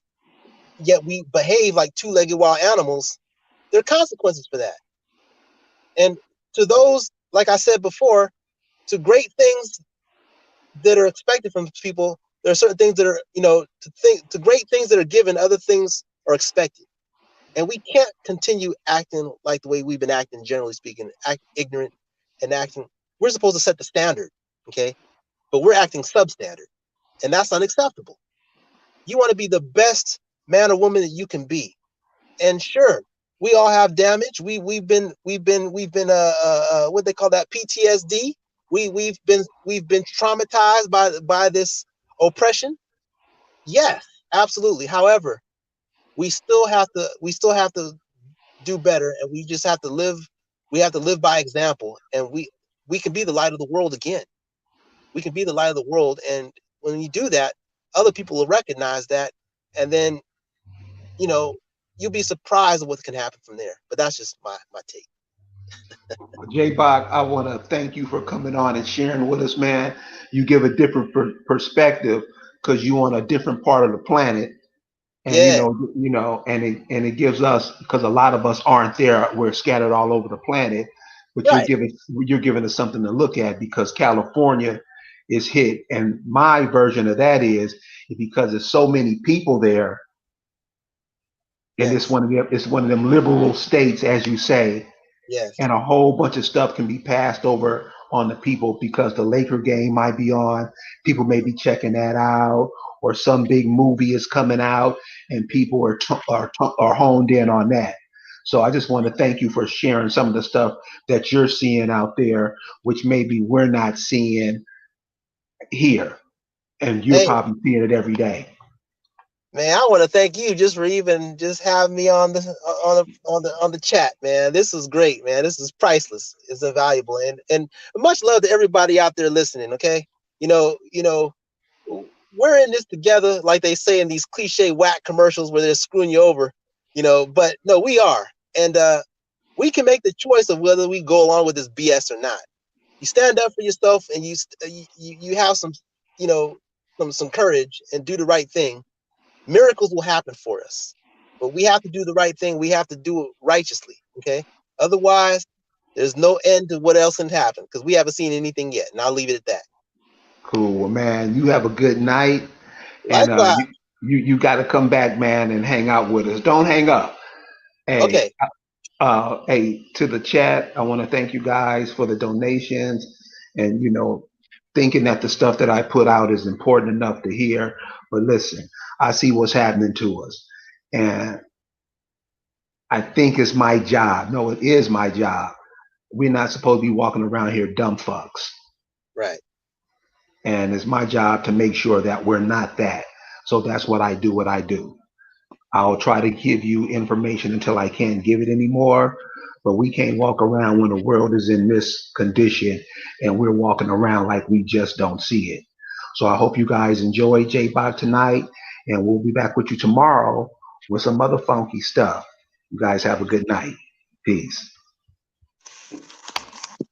B: yet we behave like two-legged wild animals, there are consequences for that. And to those, like I said before, to great things that are expected from people, there are certain things that are, to great things that are given, other things are expected. And we can't continue acting like the way we've been acting, generally speaking, act ignorant and acting. We're supposed to set the standard, okay? But we're acting substandard, and that's unacceptable. You want to be the best man or woman that you can be. And sure, we all have damage. We've been what they call that, PTSD. We've been traumatized by this oppression. Yes, absolutely. However, we still have to do better, and we just have to live. We have to live by example, and we can be the light of the world again. We can be the light of the world, and when you do that, other people will recognize that, and then you know you'll be surprised at what can happen from there. But that's just my take.
A: Jay Bach, I want to thank you for coming on and sharing with us, man. You give a different perspective because you're on a different part of the planet, and
B: Yeah,
A: and it gives us, because a lot of us aren't there. We're scattered all over the planet, but
B: right.
A: you're giving us something to look at, because California is hit, and my version of that is because there's so many people there, and
B: Yes,
A: it's one of them liberal states, as you say,
B: yes,
A: and a whole bunch of stuff can be passed over on the people because the Laker game might be on. People may be checking that out, or some big movie is coming out, and people are honed in on that. So I just want to thank you for sharing some of the stuff that you're seeing out there, which maybe we're not seeing here, and you're
B: Hey,
A: probably seeing it every day.
B: man, I want to thank you just for even just having me on the chat, man. This is great, man. This is priceless. It's invaluable, and much love to everybody out there listening. Okay, you know, we're in this together, like they say in these cliche whack commercials where they're screwing you over, But no, we are, and we can make the choice of whether we go along with this BS or not. You stand up for yourself, and you have some, some courage and do the right thing. Miracles will happen for us, but we have to do the right thing. We have to do it righteously. Okay, otherwise, there's no end to what else can happen because we haven't seen anything yet. And I'll leave it at that.
A: Cool. Well, man, you have a good night, and
B: Likewise.
A: you got to come back, man, and hang out with us. Don't hang up. Hey,
B: Okay.
A: hey, to the chat, I want to thank you guys for the donations, and thinking that the stuff that I put out is important enough to hear. But listen, I see what's happening to us, and I think it's my job. No, it is my job. We're not supposed to be walking around here dumb fucks.
B: Right.
A: And it's my job to make sure that we're not that. So that's what I do, I'll try to give you information until I can't give it anymore. But we can't walk around when the world is in this condition and we're walking around like we just don't see it. So I hope you guys enjoy J-Bot tonight, and we'll be back with you tomorrow with some other funky stuff. You guys have a good night. Peace.